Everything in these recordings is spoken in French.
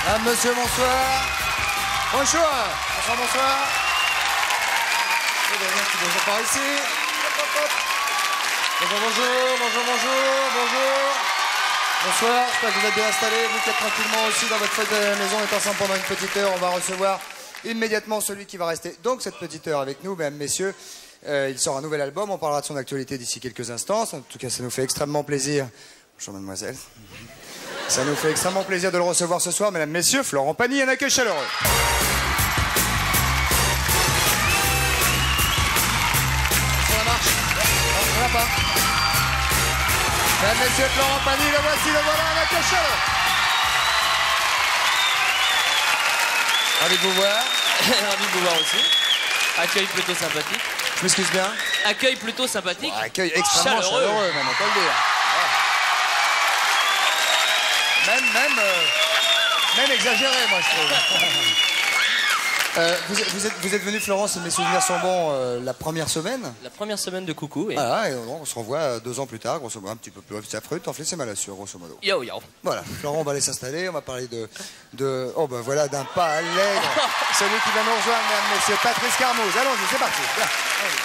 Madame, monsieur, bonsoir. Bonjour. Bonsoir, bonsoir. Il y a bien qui bonjour par ici. Bonjour, bonjour. Bonsoir, j'espère que vous êtes bien installés. Vous qui êtes tranquillement aussi dans votre feuille de maison, on est ensemble pendant une petite heure. On va recevoir immédiatement celui qui va rester donc cette petite heure avec nous, mesdames, messieurs. Il sort un nouvel album, on parlera de son actualité d'ici quelques instants. En tout cas, ça nous fait extrêmement plaisir. Bonjour, mademoiselle. Ça nous fait extrêmement plaisir de le recevoir ce soir, mesdames, messieurs. Florent Pagny, un accueil chaleureux. Ça marche. Ça va pas. Mesdames, messieurs, Florent Pagny, le voici, le voilà, un accueil chaleureux. Ravi de vous voir. Ravi de vous voir aussi. Accueil plutôt sympathique. Je m'excuse bien. Accueil plutôt sympathique. Oh, accueil extrêmement chaleureux, même, on peut le dire. Même exagéré, moi, je trouve. Vous êtes venu, Florence, si mes souvenirs sont bons, la première semaine. La première semaine de Coucou, oui. Voilà, et on se revoit 2 ans plus tard, grosso modo, un petit peu plus affreux, t'en fais, c'est mal assuré, grosso modo. Yo. Voilà, Florent, on va aller s'installer, on va parler oh ben voilà, d'un pas allègre. Celui qui va nous rejoindre, mesdames, messieurs, Patrice Carmoz. Allons-y, c'est parti. Bien, allons-y.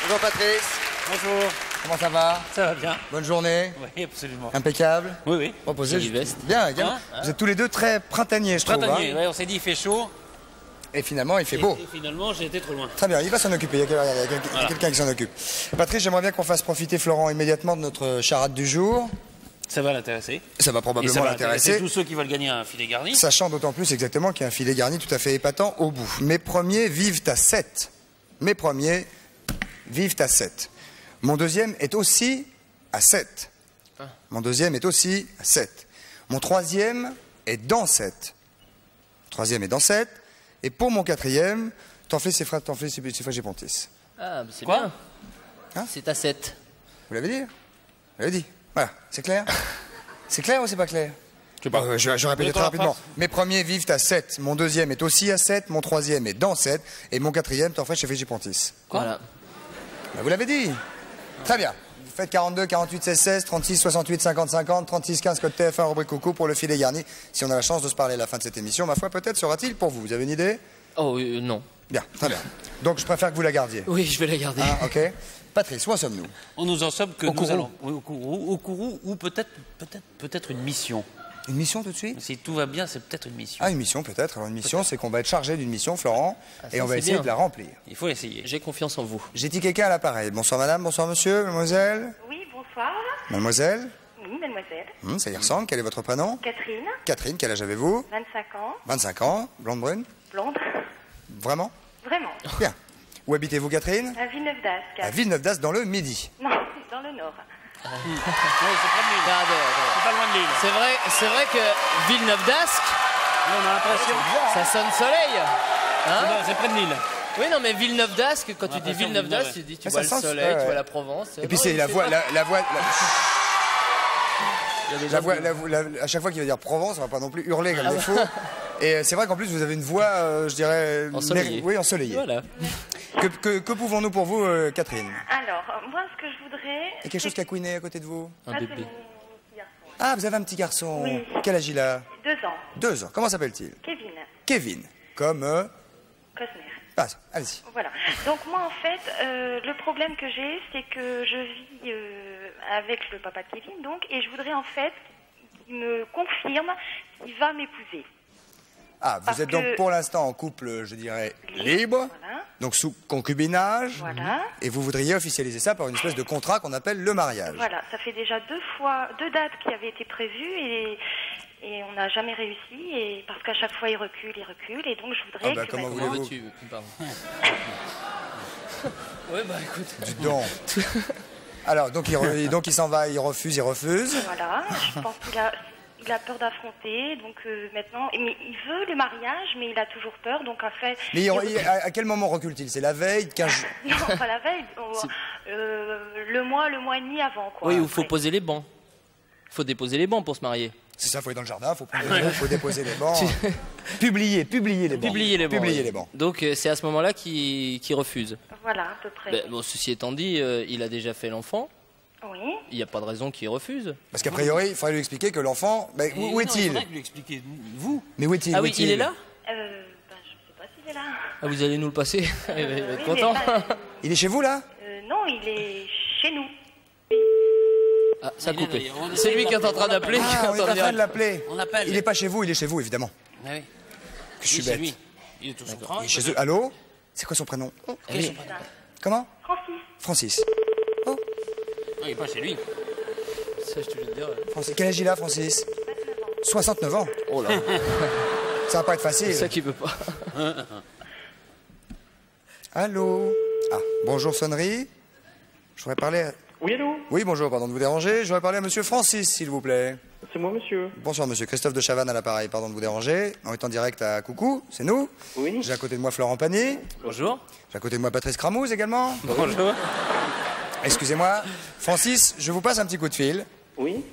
Bonjour Patrice. Bonjour. Comment ça va? Ça va bien. Bonne journée. Oui, absolument. Impeccable. Oui. Reposez. Jolie veste. Bien. Hein Vous êtes tous les deux très printaniers, je trouve. Printanier, Hein. ouais, on s'est dit il fait chaud. Et finalement, il fait beau. Et finalement, j'ai été trop loin. Très bien, il va s'en occuper. Il y a quelqu'un qui s'en occupe. Patrice, j'aimerais bien qu'on fasse profiter Florent immédiatement de notre charade du jour. Ça va l'intéresser. Ça va Et probablement ça va l'intéresser. intéresser tous ceux qui veulent gagner un filet garni. Sachant d'autant plus exactement qu'il y a un filet garni tout à fait épatant au bout. Mes premiers vivent à 7. Mes premiers vivent à 7. Mon deuxième est aussi à 7. Mon deuxième est aussi à 7. Mon troisième est dans 7. Troisième est dans 7. Et pour mon quatrième, t'en fais c'est fragé pontis. Ah, c'est Quoi bien. Hein? C'est à 7. Vous l'avez dit? Vous l'avez dit. Voilà, c'est clair? C'est clair ou c'est pas clair? Je sais pas. Je répète très rapidement. Mes premiers vivent à 7. Mon deuxième est aussi à 7. Mon troisième est dans 7. Et mon quatrième, t'en fais chez Fégipontis. Voilà. Vous l'avez dit. Très bien. Vous faites 42, 48, 16, 16, 36, 68, 50, 50, 36, 15, code TF1, rubrique coucou pour le filet garni. Si on a la chance de se parler à la fin de cette émission, ma foi, peut-être sera-t-il pour vous. Vous avez une idée? Oh, non. Bien, très bien. Donc je préfère que vous la gardiez. Oui, je vais la garder. Ah, ok. Patrice, où en sommes-nous? On nous en sommes que Au nous Kourou. allons. Oui, au Kourou, ou peut-être une mission. Une mission tout de suite? Si tout va bien, c'est peut-être une mission. Ah, une mission peut-être. Alors une mission, c'est qu'on va être chargé d'une mission, Florent, ça, et on va c'est essayer bien. de la remplir. Il faut essayer. J'ai confiance en vous. J'ai dit quelqu'un à l'appareil. Bonsoir madame, bonsoir monsieur, mademoiselle. Oui, bonsoir. Mademoiselle, Oui, mademoiselle. ça y ressemble. Quel est votre prénom? Catherine, Catherine, quel âge avez-vous? 25 ans, 25 ans, blonde brune? blonde. Vraiment? Vraiment. Bien. Où habitez-vous, Catherine? À Villeneuve-d'Ascq. À Villeneuve-d'Ascq, dans le Midi. Non, dans le Nord. Oui, c'est près de Lille. C'est pas loin de Lille. C'est vrai que Villeneuve-d'Ascq, Oui, on a l'impression. ça sonne soleil. Hein? C'est près de Lille. Oui, non, mais Villeneuve-d'Ascq, quand tu dis l'impression Villeneuve-d'Ascq, Villeneuve. tu dis tu Mais vois ça le sent- soleil, ouais. tu vois la Provence. Et puis Non, c'est la c'est voix, pas- à chaque fois qu'il va dire Provence, on va pas non plus hurler comme des fous. Et c'est vrai qu'en plus vous avez une voix, je dirais, Ensoleillée. oui, ensoleillée. Voilà. Que pouvons-nous pour vous, Catherine? Alors, moi, ce que je voudrais... Il y a quelque chose qui a couiné à côté de vous? Un Ah, c'est bébé. mon petit garçon. Ah, vous avez un petit garçon. Oui. Quel âge il a? 2 ans. 2 ans. Comment s'appelle-t-il? Kevin. Kevin. Comme... Cosner. Ah, allez-y. Voilà. Donc moi, en fait, le problème que j'ai, c'est que je vis avec le papa de Kevin, donc, et je voudrais en fait qu'il me confirme qu'il va m'épouser. Ah, vous Parce êtes donc que- pour l'instant en couple, je dirais, libre, Voilà. donc sous concubinage, Voilà. et vous voudriez officialiser ça par une espèce de contrat qu'on appelle le mariage. Voilà. Ça fait déjà 2 dates qui avaient été prévues et on n'a jamais réussi, et parce qu'à chaque fois il recule, et donc je voudrais Ah bah, que... comment maintenant- voulez-vous? veux-tu? Pardon. Ouais, bah écoute. Dites donc. Alors, donc il s'en va, il refuse. Voilà, je pense qu'il a peur d'affronter, donc maintenant... Mais il veut le mariage, mais il a toujours peur, donc en fait... Mais à quel moment recule-t-il? C'est la veille, 15 jours. Non, pas la veille, le mois et demi avant, quoi. Oui, il faut après. poser les bancs. Il faut déposer les bancs pour se marier. C'est ça, il faut aller dans le jardin, il faut prendre les bancs, faut déposer les bancs. Publier les bancs. Publier les bancs. Publier oui. les bancs. Donc c'est à ce moment-là qu'il refuse. Voilà, à peu près. Ben, bon, ceci étant dit, il a déjà fait l'enfant. Oui. Il n'y a pas de raison qu'il refuse. Parce qu'a priori, il faudrait lui expliquer que l'enfant... Ben, où est-il? Il faudrait que vous lui expliquiez, vous. Mais où est-il? Ah Où oui, est-il il est là? Je sais pas s'il est là. Ah, vous allez nous le passer. Il va être Oui, content. mais pas- Il est chez vous, là? non, il est chez nous. Ah, ça a Il est coupé. là, on C'est essaie lui qui est en d'appeler, train on d'appeler. Ah, on est en train de l'appeler. On l'appelle. Il n'est pas chez vous, il est chez vous, évidemment. Ah oui. Que je suis Oui, c'est bête. lui. Il est tout son Il travail. est chez eux. Allô? C'est quoi son prénom? Quel est son prénom? Comment? Francis. Francis. Non, il n'est pas chez lui. Ça, je te le dire. Francis. Quel âge il a, Francis? 69 ans. Oh là, Ça va pas être facile. c'est ça qui veut pas. Allô? Ah, bonjour, sonnerie. Je voudrais parler à... Oui, allô? Oui, bonjour, pardon de vous déranger. Je voudrais parler à monsieur Francis, s'il vous plaît. C'est moi, monsieur. Bonsoir, monsieur. Christophe de Chavannes à l'appareil. Pardon de vous déranger. On est en direct à Coucou, c'est nous. Oui. J'ai à côté de moi Florent Pagny. Bonjour. J'ai à côté de moi Patrice Cramouze également. Bonjour. Excusez-moi. Francis, je vous passe un petit coup de fil. Oui.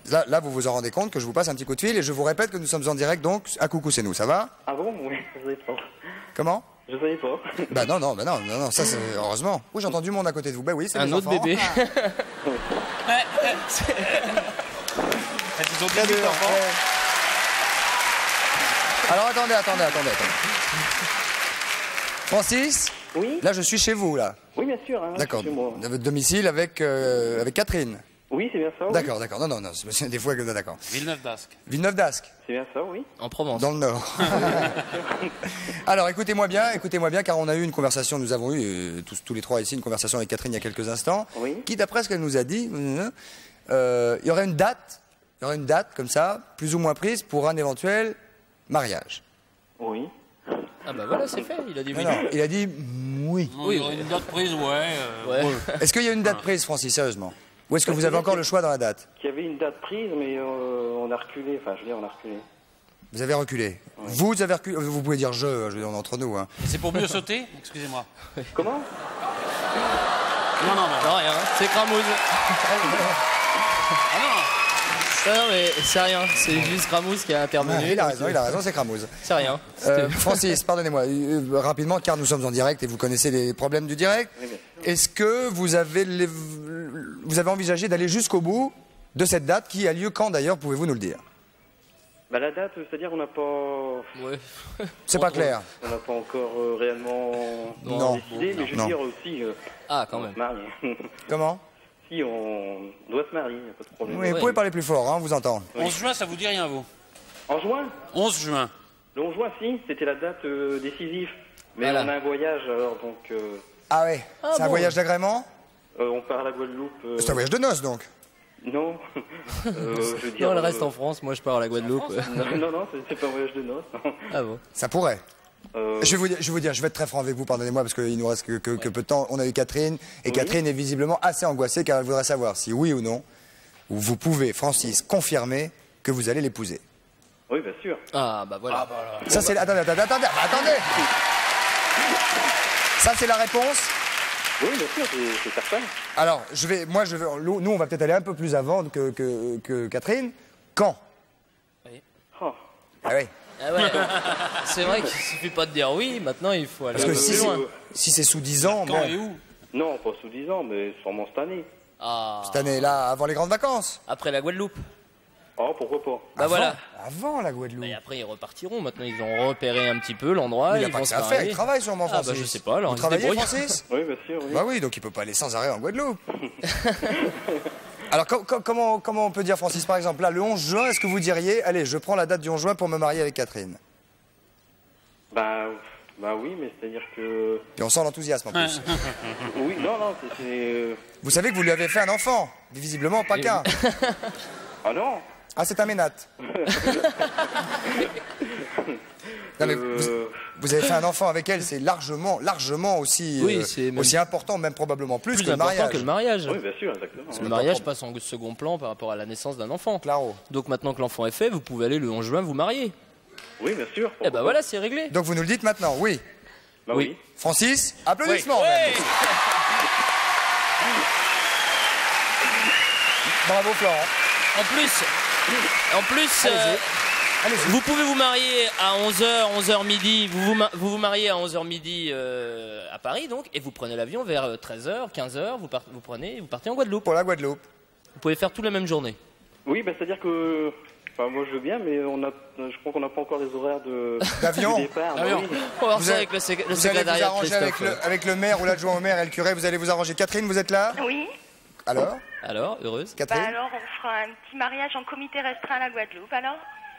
Là, vous vous en rendez compte que je vous passe un petit coup de fil et je vous répète que nous sommes en direct, donc à Coucou, c'est nous. Ça va? Ah bon? Oui, je savais pas. Comment? Je savais pas. Bah non, ça c'est heureusement. Oui, j'ai entendu monde à côté de vous. Bah oui, c'est Un les autre enfants. bébé. Ils ont Très 18 dur, enfants. ouais. Alors attendez. Francis, Oui. là je suis chez vous là. Oui, bien sûr. Hein, D'accord. chez moi. À votre domicile avec Catherine. Oui, c'est bien ça. Oui. D'accord. Non, c'est parce que des fois que d'accord. Villeneuve d'Ascq. Villeneuve d'Ascq, C'est bien ça, oui. En Provence. dans le Nord. Alors écoutez-moi bien, car on a eu une conversation, nous avons eu tous les trois ici une conversation avec Catherine il y a quelques instants, Oui. qui d'après ce qu'elle nous a dit, il y aurait une date comme ça, plus ou moins prise pour un éventuel mariage. Oui. Ah bah voilà, c'est fait. Il a dit oui. Non, il a dit oui. Non, il y aurait une date prise, ouais. Ouais. Est-ce qu'il y a une date prise, Francis, sérieusement? Ou est-ce que vous avez encore le choix dans la date? Qu'il y avait une date prise, mais on a reculé. Enfin, je veux dire, on a reculé. Vous avez reculé. Vous avez reculé. Vous pouvez dire je veux dire, on est entre nous. Hein. C'est pour mieux sauter? Excusez-moi. Comment? Non. Non, rien. C'est Cramouze. Ah non. Non, mais c'est rien. C'est juste Cramouze qui a intervenu. Il a raison, c'est Cramouze. C'est rien. Francis, pardonnez-moi, rapidement, car nous sommes en direct et vous connaissez les problèmes du direct. Oui, bien sûr. Est-ce que vous avez envisagé d'aller jusqu'au bout de cette date qui a lieu quand d'ailleurs, pouvez-vous nous le dire? Bah, la date, c'est-à-dire, on n'a pas... Ouais. C'est pas clair. On n'a pas encore réellement Non. décidé, mais je veux Non. dire aussi... Ah, quand on va même. se marier. Comment? Si, on doit se marier, il n'y a pas de problème. Oui, vous pouvez parler plus fort, hein, on vous entend. 11 juin, ça vous dit rien, vous? En juin? 11 juin. Le 11 juin, si, c'était la date décisive. Mais Voilà. on a un voyage, alors donc... Ah ouais, c'est un bon. voyage d'agrément? on part à la Guadeloupe. C'est un voyage de noces donc. Non. Je veux dire, Non, elle reste en France. Moi, je pars à la Guadeloupe. Non, c'est pas un voyage de noces. Ah bon. Ça pourrait. Euh, Je vais vous dire, je vais être très franc avec vous, pardonnez-moi, parce qu'il nous reste que peu de temps. On a eu Catherine, et Oui. Catherine est visiblement assez angoissée car elle voudrait savoir si oui ou non, vous pouvez, Francis, confirmer que vous allez l'épouser. Oui, bien sûr. Ah bah voilà. Ça c'est... Attendez. Ça c'est la réponse. Oui, bien sûr, c'est certain. Alors, nous on va peut-être aller un peu plus avant que Catherine. Quand? Oh. Ah oui. Ah ouais. C'est vrai qu'il suffit pas de dire oui. Maintenant, il faut aller Parce que plus loin. si c'est sous 10 ans, Quand bon, et où? Non, pas sous 10 ans, mais sûrement cette année. Ah. cette année-là, avant les grandes vacances. Après la Guadeloupe. Oh, pourquoi pas? Bah Avant- voilà. Avant la Guadeloupe. Et après, ils repartiront. Maintenant, ils ont repéré un petit peu l'endroit. Mais il Ils n'a pas vont que se ça à faire, marier. il travaille sûrement, Ah Francis. bah je sais pas. Alors Vous ils se travaillez, débrouillent. Francis? Oui, bien sûr, oui. Bah oui, donc il peut pas aller sans arrêt en Guadeloupe. Alors comment on peut dire, Francis, par exemple, là, le 11 juin, est-ce que vous diriez, allez, je prends la date du 11 juin pour me marier avec Catherine? Bah oui, mais c'est-à-dire que... Et on sent l'enthousiasme en plus. Oui, non, c'est... Vous savez que vous lui avez fait un enfant, visiblement pas qu'un. Ah non. Ah, c'est un ménate. Non, mais vous avez fait un enfant avec elle, c'est largement aussi, Oui, c'est même aussi important, même probablement plus que le important mariage. que le mariage. Oui, bien sûr, exactement. Le mariage passe en second plan par rapport à la naissance d'un enfant. Claro. Donc maintenant que l'enfant est fait, vous pouvez aller le 11 juin vous marier. Oui, bien sûr. Et bah voilà, c'est réglé. Donc vous nous le dites maintenant, oui. Bah Oui. oui. Francis, applaudissements. Ouais. même. Bravo Florent. En plus, Allez-y. Allez-y. Vous pouvez vous marier à 11h, 11h midi. Vous vous mariez à 11h midi à Paris, donc, et vous prenez l'avion vers 13h, 15h. Vous partez en Guadeloupe. Pour la Guadeloupe. Vous pouvez faire tout la même journée. Oui, bah, c'est-à-dire que... Enfin, moi, je veux bien, mais je crois qu'on n'a pas encore les horaires D'avion. du départ. Bah, oui. On va voir Vous ça allez- avec le Vous allez vous secrétariat de arranger Christophe. avec le maire ou l'adjoint au maire et le curé, vous allez vous arranger. Catherine, vous êtes là? Oui. Alors Alors, heureuse? Catherine? Bah alors, on fera un petit mariage en comité restreint à la Guadeloupe, alors?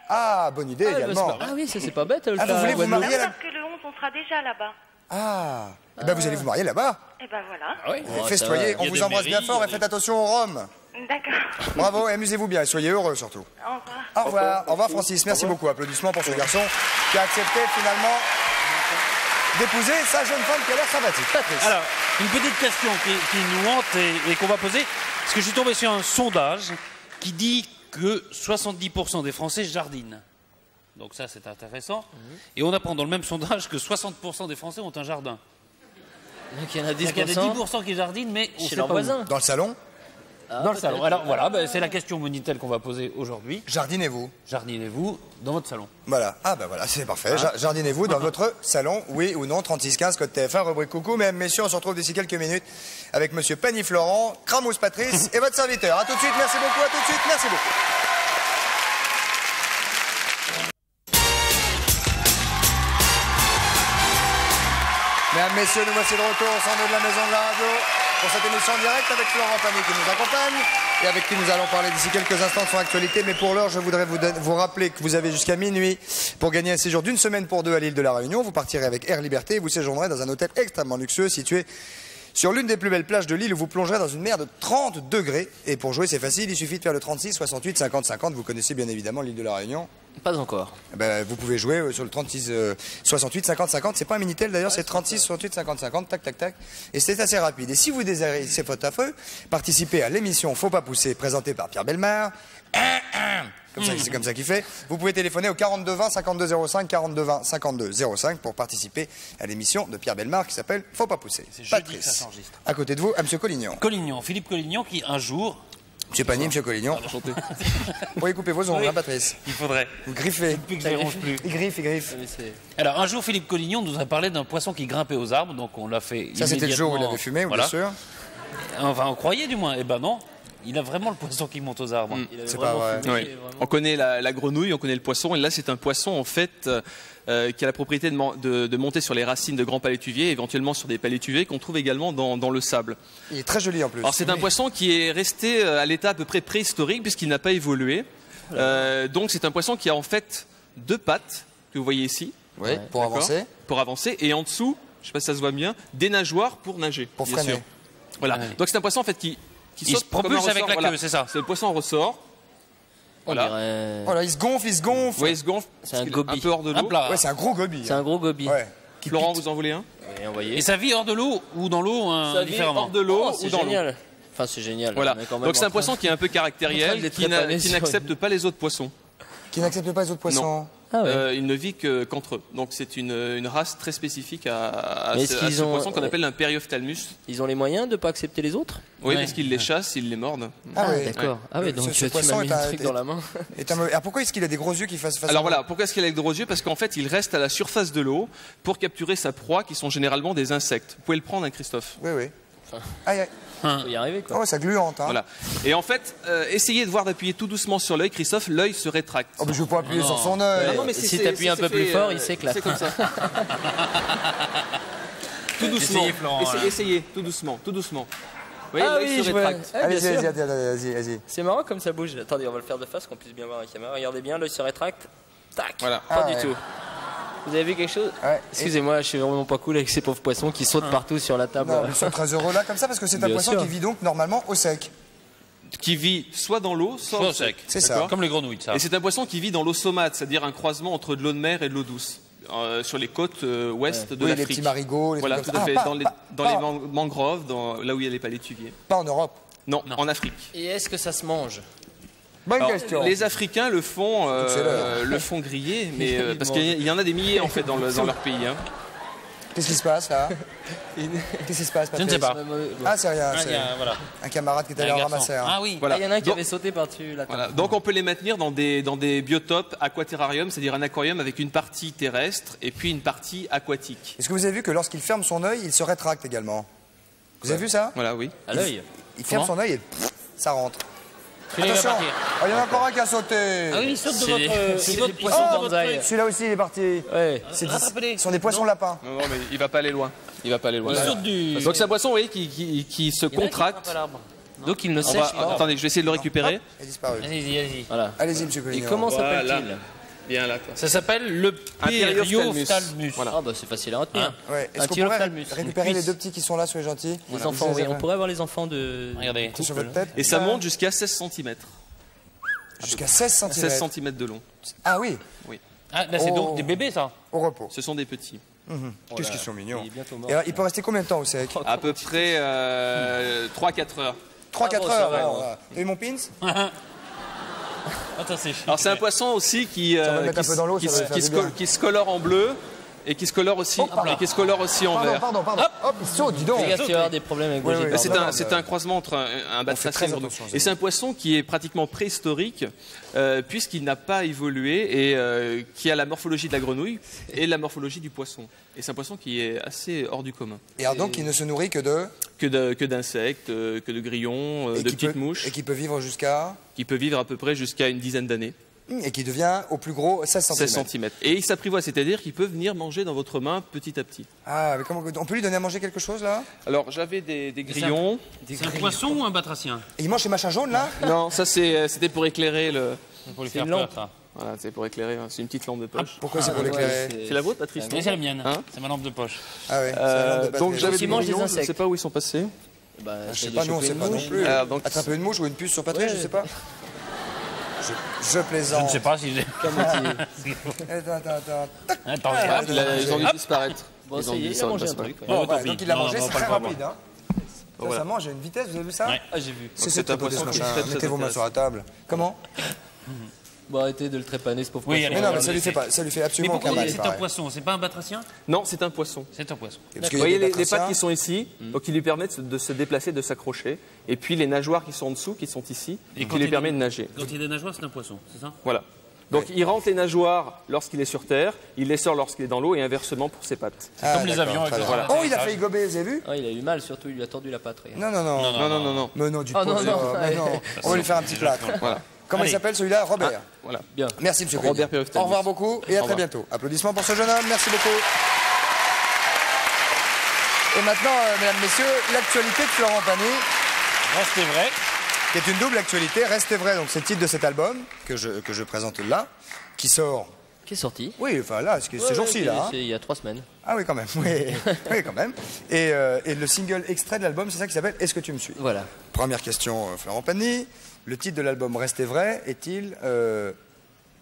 Ah, bonne idée également. Ah oui, ça c'est pas bête. Ah, vous voulez vous Non, marier là? parce que le 11, on sera déjà là-bas. Ah, eh ben, vous allez vous marier là-bas. Et ben voilà. Ah oui, Et festoyez, on vous embrasse bien fort et faites attention aux Roms. D'accord. Bravo, et amusez-vous bien et soyez heureux surtout. Au revoir. Au revoir, au revoir Francis, merci beaucoup. Applaudissements pour ce garçon qui a accepté finalement d'épouser sa jeune femme qui a l'air sympathique. Patrice. Alors, une petite question qui nous hante et qu'on va poser. Parce que je suis tombé sur un sondage qui dit que 70% des Français jardinent. Donc ça, c'est intéressant. Et on apprend dans le même sondage que 60% des Français ont un jardin. Donc il y en a Il y a 10%, 10% qui jardinent, mais on chez sait leurs pas où. voisins. Dans le salon, Dans le salon. Alors voilà, ben, c'est la question Monitel qu'on va poser aujourd'hui. jardinez-vous. Jardinez-vous dans votre salon. Voilà. Ah ben voilà, c'est parfait. Jardinez-vous dans votre salon, oui ou non, 3615, code TF1, rubrique coucou. Mesdames, messieurs, on se retrouve d'ici quelques minutes avec monsieur Pani Florent, Cramousse Patrice et votre serviteur. A tout de suite, merci beaucoup, à tout de suite, merci beaucoup. Mesdames, messieurs, nous voici de retour au centre de la maison de la radio pour cette émission en direct avec Florent Pagny qui nous accompagne et avec qui nous allons parler d'ici quelques instants de son actualité. Mais pour l'heure, je voudrais vous rappeler que vous avez jusqu'à minuit pour gagner un séjour d'une semaine pour deux à l'île de la Réunion. Vous partirez avec Air Liberté et vous séjournerez dans un hôtel extrêmement luxueux situé sur l'une des plus belles plages de l'île où vous plongerez dans une mer de 30 degrés. Et pour jouer, c'est facile, il suffit de faire le 36 68 50 50. Vous connaissez bien évidemment l'île de la Réunion. Pas encore. Eh ben, vous pouvez jouer sur le 36 68 50 50. C'est pas un Minitel d'ailleurs, c'est 36 68 50 50. Tac tac tac. Et c'est assez rapide. Et si vous désirez, c'est faute à feu, participer à l'émission Faut pas pousser, présentée par Pierre Bellemare. Comme ça, c'est comme ça qu'il fait. Vous pouvez téléphoner au 42 20 52 05 42 20 52 05 pour participer à l'émission de Pierre Bellemare qui s'appelle Faut pas pousser. C'est jeudi que ça Patrice. s'enregistre. À côté de vous, à Monsieur Collignon. Collignon, Philippe Collignon qui un jour, Monsieur Pagny, Monsieur Collignon. Vous pourriez couper vos ongles, Oui. hein, Patrice. il faudrait, Vous griffez. depuis que je les ronge plus. Il griffe, il griffe. Alors un jour, Philippe Collignon nous a parlé d'un poisson qui grimpait aux arbres, donc on l'a fait. Ça, c'était le jour où il immédiatement. avait fumé, Voilà. bien sûr. Enfin, on croyait du moins. Eh ben non, il a vraiment le poisson qui monte aux arbres. C'est pas vrai. Oui. On connaît la grenouille, on connaît le poisson, et là c'est un poisson en fait qui a la propriété de monter sur les racines de grands palétuviers, éventuellement sur des palétuviers qu'on trouve également dans le sable. Il est très joli en plus. Alors c'est un poisson qui est resté à l'état à peu près préhistorique puisqu'il n'a pas évolué. Donc c'est un poisson qui a en fait deux pattes que vous voyez ici. Oui, pour D'accord. avancer. Pour avancer, et en dessous, je ne sais pas si ça se voit bien, des nageoires pour nager. Pour bien freiner. sûr. Voilà. Ouais. Donc c'est un poisson en fait qui Il saute se propulse comme un avec ressort. la queue, c'est ça. C'est le poisson ressort. On Voilà. dirait... Voilà, il se gonfle, il se gonfle. Ouais, il se gonfle. C'est un parce qu'il est gobi. Un peu hors de l'eau. Hop là. Ouais, c'est un gros gobi. C'est un gros gobi. Ouais. Florent, vous en voulez un? Et envoyé. Et ça vit hors de l'eau ou dans l'eau Ça vit différemment. hors de l'eau Oh, ou c'est dans l'eau. génial. Enfin, c'est génial. Voilà. On est quand même Donc c'est en un poisson train- qui est un peu en train caractériel, de les qui trépaner sur n'accepte pas les autres poissons. Qui n'accepte pas les autres poissons. Ah ouais. Il ne vit qu'entre eux. Donc c'est une race très spécifique à Mais ce, est-ce à qu'ils ce ont- poisson qu'on appelle un Periophthalmus. Ils ont les moyens de pas accepter les autres? Oui, Ouais. parce qu'ils les chassent, ils les mordent. Ah ouais. D'accord. Ah ouais, donc Ce tu poisson m'as mis est un un- truc dans la main. Alors pourquoi est-ce qu'il a des gros yeux qui fassent Alors voilà, pourquoi est-ce qu'il a les gros yeux? Parce qu'en fait, il reste à la surface de l'eau pour capturer sa proie, qui sont généralement des insectes. Vous pouvez le prendre, hein, Christophe? Oui, oui. Aïe, aïe. Faut y arriver, quoi. Oh, ça gluante, hein. Voilà. Et en fait, essayez de voir d'appuyer tout doucement sur l'œil, Christophe, l'œil se rétracte. Oh, mais je veux pas appuyer sur son œil. Non, mais Si t'appuies un peu plus fort, il s'éclate. C'est comme ça. Tout doucement. Essayez, Florent, là. Essayez, tout doucement, tout doucement. Vous voyez, Ah l'œil oui, se je vois. rétracte. Ah, bien Allez-y, sûr. vas-y, vas-y. C'est marrant comme ça bouge. Attendez, on va le faire de face qu'on puisse bien voir la caméra. Regardez bien, l'œil se rétracte. Tac. Voilà. Pas Ah du ouais. tout. Vous avez vu quelque chose? Ouais. Excusez-moi, je suis vraiment pas cool avec ces pauvres poissons qui sautent partout sur la table. Non, mais ils sont très heureux là, comme ça, parce que c'est un Bien poisson sûr. qui vit donc normalement au sec. Qui vit soit dans l'eau, soit au sec. C'est ça. D'accord. Comme les grenouilles, ça. Et c'est un poisson qui vit dans l'eau saumâtre, c'est-à-dire un croisement entre de l'eau de mer et de l'eau douce, sur les côtes ouest de Oui, les l'Afrique. petits marigots, les Voilà, trucs tout comme à ça. fait. Ah, dans les pas- mangroves, là où il y a les palétuviers. Pas en Europe. Non, en Afrique. Et est-ce que ça se mange? Bonne Alors, question. les Africains le font c'est l'heure. griller, mais parce qu'il y en a des milliers en fait dans leur pays. Hein. Qu'est-ce qui se passe là? Qu'est-ce qui se passe, Je ne sais Patrice? pas. Ah, c'est rien. Ah, C'est il y a- voilà. un camarade qui est allé Un en garçon. ramasser. Ah oui. Voilà. Il y en a un qui Donc- avait sauté par-dessus la table. Voilà. Donc on peut les maintenir dans des biotopes aquaterrarium, c'est-à-dire un aquarium avec une partie terrestre et puis une partie aquatique. Est-ce que vous avez vu que lorsqu'il ferme son œil, il se rétracte également? Vous avez vu ça? Voilà, oui. À l'œil. Il ferme Comment son œil et pff, ça rentre. Tu les vas Attention, partir. oh, il y en a encore un qui a sauté. Ah oui, il saute de C'est votre. c'est votre- des poissons oh, votre bonsaï. truc. Celui-là aussi, il est parti. Ouais. Rattrapez-les. Ce sont des poissons lapins. Non, mais il va pas aller loin. Il va pas aller loin. Il saute du. Donc c'est un poisson, vous voyez, qui se Il y en a qui contracte. frappent à l'arbre. Donc il ne On sèche va- pas. attendez, je vais essayer de le récupérer. Il est disparu. Allez-y, allez-y. Voilà. Allez-y, monsieur Et Collignon. comment Voilà. s'appelle-t-il? Bien là, quoi. Ça s'appelle le Periophtalmus. Periophtalmus. Voilà. Ah bah c'est facile à retenir. Ouais. Est-ce Un qu'on pourrait tyrophthalmus. récupérer Une les cuisse. deux petits qui sont là, soyez gentils? Les enfants, oui. On pourrait avoir les enfants de. Regardez. Sur votre tête. Et ça monte jusqu'à 16 cm. Jusqu'à 16 cm. 16 cm de long. Ah oui, Ah, là, c'est Oh. donc des bébés, ça. au repos. Ce sont des petits. Qu'est-ce qu'ils sont mignons. Il est bientôt mort. Et alors, il peut rester combien de temps au sec? À peu près 3-4 heures. 3-4 bon, ça heures. va, alors, ouais. voilà. T'as vu mon pins? Attends, c'est chiant. Alors c'est un poisson aussi qui, va le mettre un peu dans l'eau, ça va faire du bien. qui se colore en bleu et qui se colore aussi, pardon. et qui se colore aussi en Pardon, vert. pardon. Hop, il saute, dis donc. Fais gaffe, tu vas avoir des problèmes avec Oui, Brigitte. oui. Mais c'est Non, un, non, c'est mais- un croisement entre un batracien fait très et une grenouille. attention, Et c'est un poisson qui est pratiquement préhistorique, puisqu'il n'a pas évolué et qui a la morphologie de la grenouille et la morphologie du poisson. Et c'est un poisson qui est assez hors du commun. Et alors donc, il ne se nourrit que de... Que d'insectes, que de grillons, et de qui petites peut- mouches, Et qui peut vivre jusqu'à... qui peut vivre à peu près jusqu'à une dizaine d'années. Et qui devient au plus gros 16 cm. 16 cm. Et il s'apprivoise, c'est-à-dire qu'il peut venir manger dans votre main petit à petit. Ah, mais comment... On peut lui donner à manger quelque chose, là? Alors j'avais des grillons. C'est un poisson ou un batracien? Et il mange ses machins jaunes, là? Non, ça c'était pour éclairer le. Pour lui C'est faire une peur, lampe. ça. Voilà, c'est pour éclairer. C'est une petite lampe de poche. Pourquoi c'est pour ouais, l'éclairer? C'est la vôtre, Patrice Mais c'est la mienne. Hein C'est ma lampe de poche. Ah oui, c'est la lampe de Donc Patrick. j'avais Qui des mange des grillons, je ne sais insectes. pas où ils sont passés. Bah, Je sais essaye pas, de nous on choper sait une pas non mouche. plus. Donc- Attraper une mouche ou une puce sur Patrick, Ouais. je sais pas. Je Je plaisante. ne sais pas si j'ai. Attends. Attends, Ah, hop. Ils ont dû disparaître. Bon, Ils ça ont y dû est, il a mangé un disparaître. truc. ouais. Bon, Non, voilà, tant donc pis. il l'a Non, mangé, non, c'est pas très le pauvre. rapide. Hein. Ça, ça mange à une vitesse, vous avez vu ça? Ouais. Ah, j'ai vu. C'est C'est un tripoter ce poisson machin. très, très Mettez vos mains sur la table. Comment? Bon, arrêtez de le trépaner, ce pauvre Oui, poisson. allez. Mais non, mais on ça lui essaie. fait pas, ça lui fait Mais absolument pourquoi aucun vous mal. dites que c'est un pareil. poisson? C'est pas un batracien? Non, c'est un poisson. C'est un poisson. Parce Vous voyez qu'il y a des les batraciens. pattes qui sont ici, donc qui lui permettent de se déplacer, de s'accrocher. Et puis les nageoires qui sont en dessous, qui sont ici, Et qui lui permettent de nager. Quand il y a des nageoires, c'est un poisson, c'est ça? Voilà. Donc il rentre les nageoires lorsqu'il est sur terre, il les sort lorsqu'il est dans l'eau et inversement pour ses pattes. Ah, Comme les d'accord, avions avec très le bien. radar. Oh, il a failli gober, vous avez vu? Ah, il a eu mal, surtout, il lui a tordu la patte. regarde. Non, non, non. Non, non, non, non. Mais non, du Ah, non, pauvre. non, Mais non. On va lui faire un petit plâtre. Voilà. Comment il Allez. s'appelle celui-là? Robert. Voilà. Bien. Merci, monsieur Robert Collignon. Periophtalmus. Au revoir beaucoup et à très revoir. bientôt. Applaudissements pour ce jeune homme. Merci beaucoup. Et maintenant, mesdames, messieurs, l'actualité de Florent Pagny, Restez vrai. qui est une double actualité. Restez vrai, donc c'est le titre de cet album que je présente là, qui sort. Qui est sorti Oui, enfin là, ces jours-ci là. hein. C'est il y a 3 semaines. Ah oui, quand même. Oui, oui quand même. Et le single extrait de l'album, c'est ça qui s'appelle Est-ce que tu me suis? Voilà. Première question, Florent Pagny. Le titre de l'album Restez vrai est-il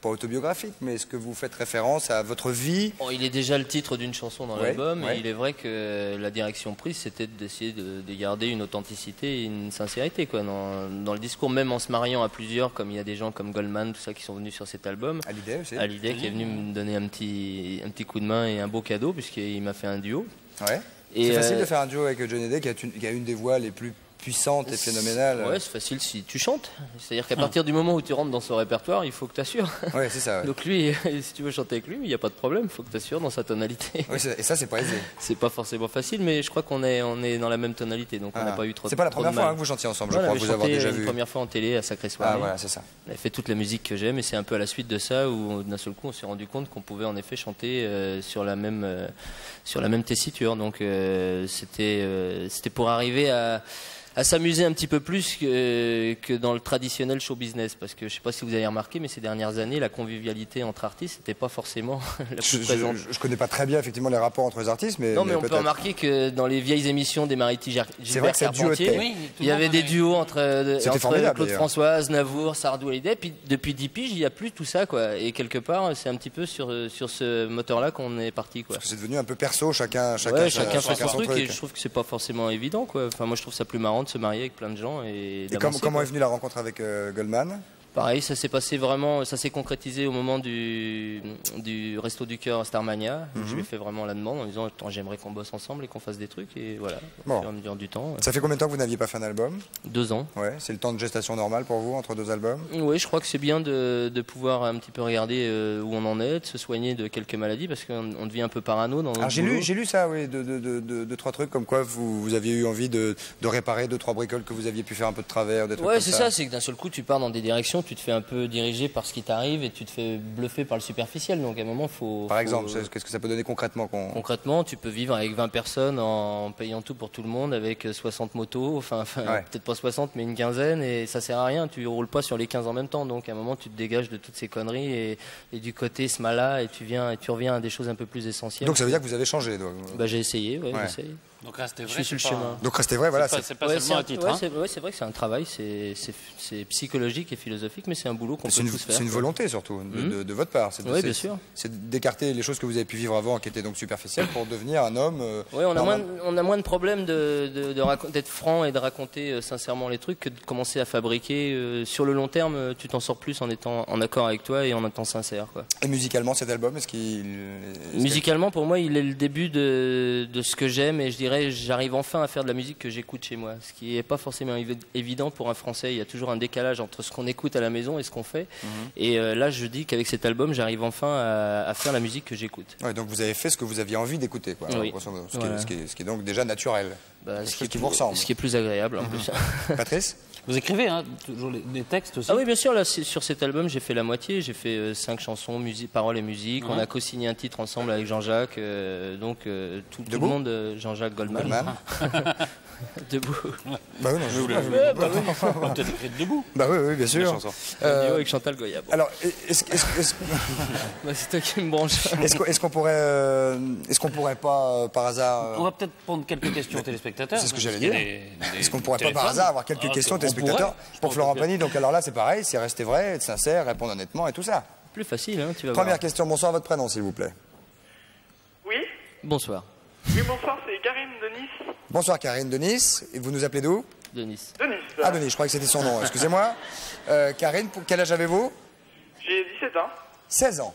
pas autobiographique, mais est-ce que vous faites référence à votre vie? Bon, il est déjà le titre d'une chanson dans Ouais, l'album, ouais. et il est vrai que la direction prise, c'était d'essayer de garder une authenticité et une sincérité quoi, dans le discours, même en se mariant à plusieurs, comme il y a des gens comme Goldman, tout ça, qui sont venus sur cet album. Hallyday aussi. Hallyday qui est venu me donner un petit coup de main et un beau cadeau, puisqu'il m'a fait un duo. Ouais. Et, C'est facile de faire un duo avec Johnny Hallyday qui a une des voix les plus puissante et phénoménale. Ouais, c'est facile si tu chantes. C'est-à-dire qu'à partir du moment où tu rentres dans son répertoire, il faut que tu assures. Ouais, c'est ça. Ouais. Donc lui, si tu veux chanter avec lui, il n'y a pas de problème, il faut que tu assures dans sa tonalité. Ouais, et ça, c'est pas aisé. C'est pas forcément facile, mais je crois qu'on est dans la même tonalité, donc on n'a Ah. pas eu trop de C'est pas la trop de première fois mal. que vous chantiez ensemble, je Voilà, crois on avait vous avoir chanté déjà une vu. première fois en télé à Sacré Soirée. Ah voilà, c'est ça. On avait fait toute la musique que j'aime, et c'est un peu à la suite de ça où d'un seul coup on s'est rendu compte qu'on pouvait en effet chanter sur la même tessiture. Donc c'était pour arriver à s'amuser un petit peu plus que dans le traditionnel show business, parce que je sais pas si vous avez remarqué, mais ces dernières années, la convivialité entre artistes n'était pas forcément la plus présente. Je connais pas très bien effectivement les rapports entre les artistes, mais Non, mais on peut peut-être. remarquer que dans les vieilles émissions des Mariti C'est vrai que ça Carpentier, duotait. Oui, tout il y le avait monde des avait- duos entre C'était formidable, Claude d'ailleurs. François, Aznavour, Sardou, Hallyday. Puis depuis 10 piges, il n'y a plus tout ça, quoi. Et quelque part, c'est un petit peu sur ce moteur-là qu'on est parti, quoi. C'est devenu un peu perso, chacun Ouais, chacun fait son son truc, et je trouve que c'est pas forcément évident, quoi. Enfin, moi, je trouve ça plus marrant de se marier avec plein de gens et Et d'avancer, comment quoi. est venue la rencontre avec Goldman? Pareil, ça s'est passé vraiment, ça s'est concrétisé au moment du Resto du Cœur à Starmania. Je lui ai fait vraiment la demande en disant attends, j'aimerais qu'on bosse ensemble et qu'on fasse des trucs. Et voilà, au fur et à mesure du temps. Ça fait combien de temps que vous n'aviez pas fait un album? 2 ans. Ouais, c'est le temps de gestation normal pour vous entre 2 albums? Oui, je crois que c'est bien de pouvoir un petit peu regarder où on en est, de se soigner de quelques maladies parce qu'on devient un peu parano dans notre boulot. J'ai lu ça, oui, de 3 trucs comme quoi vous aviez eu envie de réparer 2-3 bricoles que vous aviez pu faire un peu de travers, des trucs comme c'est ça, c'est que d'un seul coup tu pars dans des directions, tu te fais un peu diriger par ce qui t'arrive et tu te fais bluffer par le superficiel. Donc à un moment, Par exemple, qu'est-ce que ça peut donner concrètement Concrètement, tu peux vivre avec 20 personnes en payant tout pour tout le monde, avec 60 motos, enfin peut-être pas 60 mais une quinzaine, et ça sert à rien, tu roules pas sur les 15 en même temps. Donc à un moment, tu te dégages de toutes ces conneries et du côté ce mal-là et tu reviens à des choses un peu plus essentielles. Donc ça veut dire que vous avez changé? J'ai essayé, j'essaye. Donc restez vrai. Je suis sur le chemin. Donc restez vrai, voilà. C'est pas seulement un titre. C'est vrai que c'est un travail, c'est psychologique et philosophique, mais c'est un boulot qu'on peut tous faire. C'est une volonté surtout de votre part. Oui, bien sûr. C'est d'écarter les choses que vous avez pu vivre avant, qui étaient donc superficielles, pour devenir un homme. Oui, on a moins de problèmes d'être franc et de raconter sincèrement les trucs que de commencer à fabriquer. Sur le long terme, tu t'en sors plus en étant en accord avec toi et en étant sincère, quoi. Et musicalement, cet album, musicalement, pour moi, il est le début de ce que j'aime, et je dirais j'arrive enfin à faire de la musique que j'écoute chez moi, ce qui n'est pas forcément évident pour un Français. Il y a toujours un décalage entre ce qu'on écoute à la maison et ce qu'on fait. Et là, je dis qu'avec cet album, j'arrive enfin à faire la musique que j'écoute. Ouais, donc vous avez fait ce que vous aviez envie d'écouter, quoi. Oui. Ce qui est donc déjà naturel. Ce qui vous ressemble. Ce qui est plus agréable en plus. Patrice? Vous écrivez toujours des textes aussi? Ah oui, bien sûr. Là, sur cet album, j'ai fait la moitié. J'ai fait 5 chansons, paroles et musique. On a co-signé un titre ensemble avec Jean-Jacques. Tout le monde, Jean-Jacques Goldman. Debout. Bah oui, non, je voulais. Peut-être écrit debout. Bah oui, bien sûr. Avec Chantal Goya. Bon. Alors, c'est toi qui me branche. Est-ce qu'on pourrait pas, par hasard... On va peut-être prendre quelques questions aux téléspectateurs. C'est ce que j'allais dire. Est-ce qu'on pourrait pas, par hasard, avoir quelques questions aux téléspectateurs pour Florent Pagny? Donc alors là, c'est pareil, c'est rester vrai, être sincère, répondre honnêtement et tout ça. Plus facile, hein, tu vas Première voir. question, bonsoir, votre prénom, s'il vous plaît. Oui. Bonsoir. Oui, bonsoir, c'est Karine de Nice. Bonsoir, Karine de Nice. Et vous nous appelez d'où? De Nice. De Nice. Ah, de Nice, je croyais que c'était son nom, excusez-moi. Karine, quel âge avez-vous? J'ai 17 ans. 16 ans.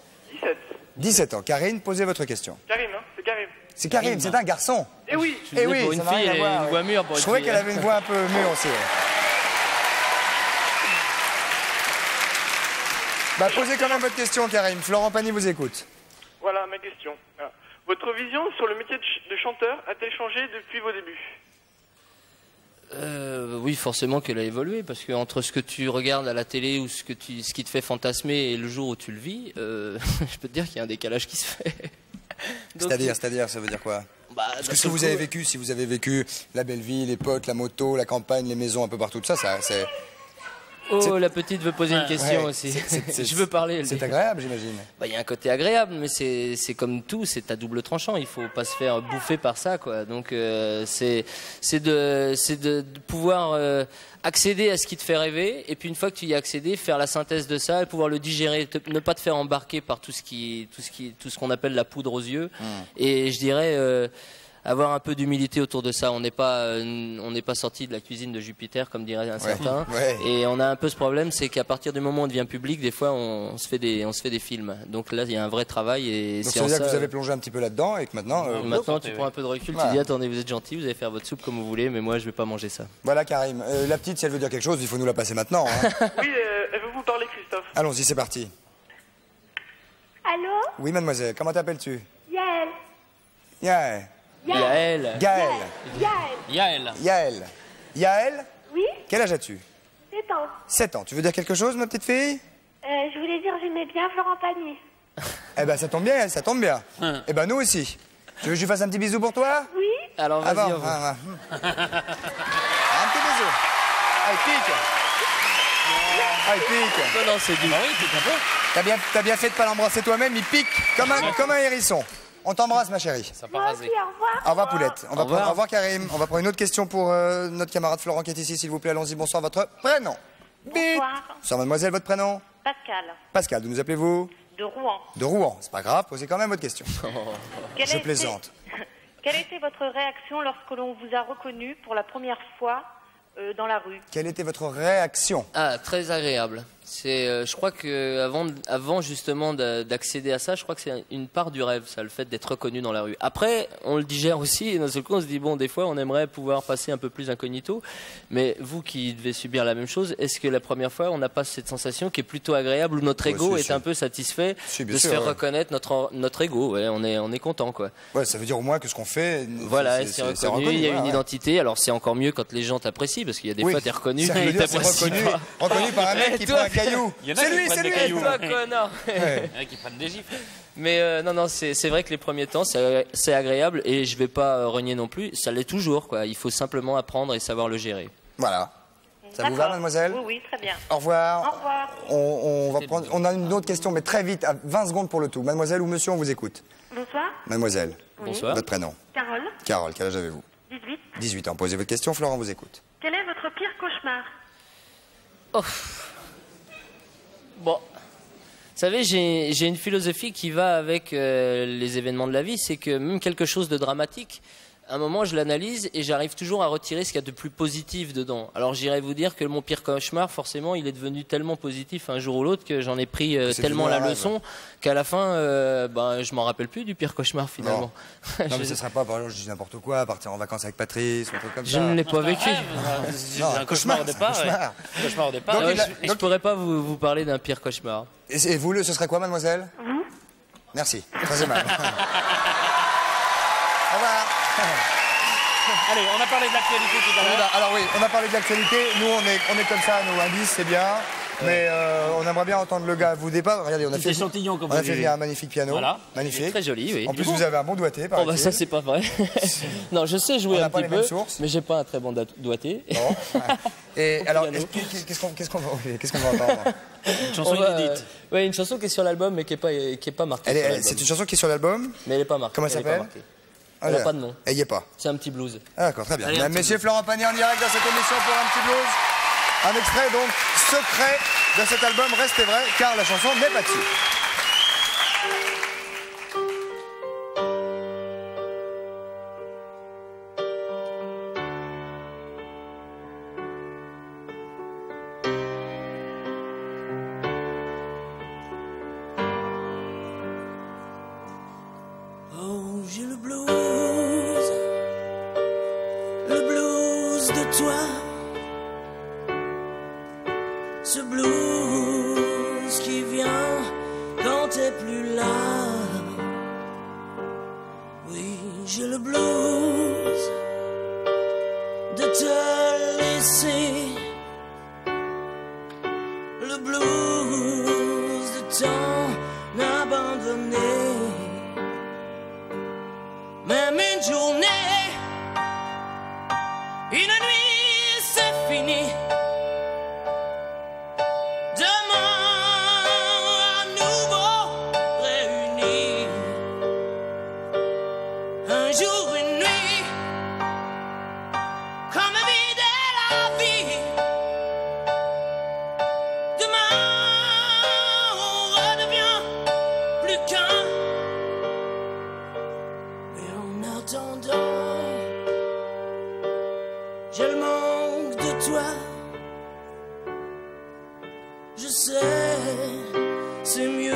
17 ans. Karine, posez votre question. Karim, hein, c'est Karim. C'est Karine, c'est un garçon. Eh oui. Eh oui, pour une ça n'a fille, rien à elle a voir, une voix mûre. Pour Je une trouvais fille, qu'elle avait une voix un peu mûre aussi. Bah, posez quand même votre question, Karim. Florent Pagny vous écoute. Voilà ma question. Voilà. Votre vision sur le métier de chanteur a-t-elle changé depuis vos débuts? Oui, forcément qu'elle a évolué, parce que entre ce que tu regardes à la télé ou ce qui te fait fantasmer et le jour où tu le vis, je peux te dire qu'il y a un décalage qui se fait. C'est-à-dire, ça veut dire quoi? Parce que ce que vous avez vécu, si vous avez vécu la belle vie, les potes, la moto, la campagne, les maisons un peu partout, tout ça, c'est... Oh, la petite veut poser une question aussi. Je veux parler. C'est agréable, j'imagine. Il y a un côté agréable, mais c'est comme tout, c'est à double tranchant. Il faut pas se faire bouffer par ça, quoi. Donc c'est de pouvoir accéder à ce qui te fait rêver, et puis une fois que tu y as accédé, faire la synthèse de ça, et pouvoir le digérer, ne pas te faire embarquer par tout ce qu'on appelle la poudre aux yeux. Et je dirais avoir un peu d'humilité autour de ça. On n'est pas sorti de la cuisine de Jupiter, comme dirait un certain. Ouais. Et on a un peu ce problème, c'est qu'à partir du moment où on devient public, des fois on se fait des films. Donc là, il y a un vrai travail. Et donc ça veut dire que vous avez plongé un petit peu là-dedans et que maintenant... maintenant, tu prends un peu de recul, tu dis attendez, vous êtes gentil, vous allez faire votre soupe comme vous voulez, mais moi je vais pas manger ça. Voilà, Karim. La petite, si elle veut dire quelque chose, il faut nous la passer maintenant. Hein. Oui, elle veut vous parler, Christophe. Allons-y, c'est parti. Allô? Oui, mademoiselle, comment t'appelles-tu? Yael. Yael. Yael. Gaël. Yael. Yael. Yael? Oui? Quel âge as-tu? 7 ans. 7 ans. Tu veux dire quelque chose, ma petite fille? Je voulais dire j'aimais bien Florent Pagny. Eh ben, ça tombe bien, ça tombe bien. Eh ben, nous aussi. Tu veux que je lui fasse un petit bisou pour toi? Oui? Alors vas-y, Un petit bisou. Ah, il pique. Ah, il pique. Non, c'est du mari, tout à fait. T'as bien fait de pas l'embrasser toi-même, il pique comme un hérisson. On t'embrasse, ma chérie. Ça Moi aussi, au revoir. Au revoir, Poulette. Au revoir. Au revoir, Karim. On va prendre une autre question pour notre camarade Florent qui est ici, s'il vous plaît. Allons-y, bonsoir, votre prénom. Bonsoir. Bonsoir, mademoiselle, votre prénom? Pascal, Pascal, d'où nous appelez-vous? de Rouen. De Rouen. C'est pas grave, posez quand même votre question. Je plaisante. Quelle a été votre réaction lorsque l'on vous a reconnu pour la première fois dans la rue? Quelle était votre réaction? Ah, très agréable. Je crois que avant justement d'accéder à ça, je crois que c'est une part du rêve, ça, le fait d'être reconnu dans la rue. Après, on le digère aussi, et d'un seul coup, on se dit bon, des fois, on aimerait pouvoir passer un peu plus incognito. Mais vous qui devez subir la même chose, est-ce que la première fois, on n'a pas cette sensation qui est plutôt agréable, où notre ego est un peu satisfait de se faire reconnaître notre ego? Ouais, on est content, quoi. Ouais, ça veut dire au moins que ce qu'on fait, voilà, c'est reconnu, il y a une identité. Alors c'est encore mieux quand les gens t'apprécient, parce qu'il y a des fois, t'es reconnu, et ils t'apprécient pas. Reconnu par un mec qui prend un caillou. C'est lui, toi, connard. Qui prennent des gifles. Mais non, c'est vrai que les premiers temps, c'est agréable, et je vais pas renier non plus, ça l'est toujours, quoi. Il faut simplement apprendre et savoir le gérer. Voilà. Ça vous va, mademoiselle? Oui, très bien. Au revoir. Au revoir. On a une autre question, mais très vite, à 20 secondes pour le tout. Mademoiselle ou monsieur, on vous écoute. Bonsoir. Mademoiselle. Bonsoir. Votre prénom? Carole. Carole, quel âge avez-vous? 18. 18 ans. Posez votre question, Florent vous écoute. Quel est votre pire cauchemar? Bon. Vous savez, j'ai une philosophie qui va avec les événements de la vie, c'est que même quelque chose de dramatique, à un moment, je l'analyse et j'arrive toujours à retirer ce qu'il y a de plus positif dedans. Alors, j'irais vous dire que mon pire cauchemar, forcément, il est devenu tellement positif un jour ou l'autre que j'en ai pris tellement la leçon qu'à la fin, je m'en rappelle plus du pire cauchemar finalement. Non, mais ce serait pas, par exemple, je dis n'importe quoi, partir en vacances avec Patrice ou un truc comme ça. Je ne l'ai pas vécu. Un cauchemar au départ. Un cauchemar au départ. Donc, je pourrais pas vous parler d'un pire cauchemar. Et vous, ce serait quoi, mademoiselle? Vous? Merci. Très aimable. Au revoir. Allez, on a parlé de l'actualité tout à l'heure. Alors oui, on a parlé de l'actualité. Nous, on est comme ça, nous, indices, c'est bien. Mais on aimerait bien entendre le gars vous départ. Regardez, on a fait un magnifique piano. Voilà. Magnifique. Très joli, oui. En plus, vous avez un bon doigté, par exemple. Ça, c'est pas vrai. Non, je sais jouer un petit peu, mais j'ai pas un très bon doigté. Bon. Et alors, qu'est-ce qu'on va entendre? Une chanson inédite. Oui, une chanson qui est sur l'album, mais qui est pas marquée. C'est une chanson qui est sur l'album? Mais elle est pas marquée. Comment elle s'appelle? Elle n'a pas de nom. Elle y est pas. C'est un petit blues. Ah, d'accord, très bien. Mesdames, messieurs, Florent Pagny en direct dans cette émission pour un petit blues. Un extrait donc secret de cet album Restez vrai, car la chanson n'est pas dessus. Oh, j'ai le blues de toi, ce blues qui vient quand t'es plus là. Oui, j'ai le blues de te laisser, le blues de t'en abandonner. Même une journée, une nuit, c'est fini. Demain, à nouveau réunis. Un jour, une nuit, comme vide la vie. Demain, on redevient plus qu'un. En attendant, j'ai le manque de toi. Je sais, c'est mieux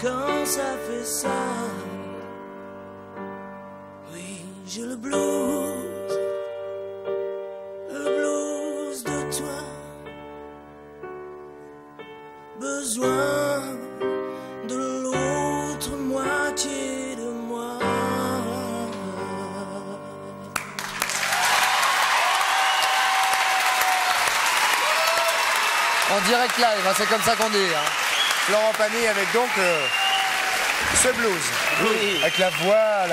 quand ça fait ça. Oui, j'ai le blues de toi. Besoin de l'autre moitié de moi. En direct live, hein, c'est comme ça qu'on dit. Hein. Florent Pagny avec donc ce blues. Oui. Avec la voix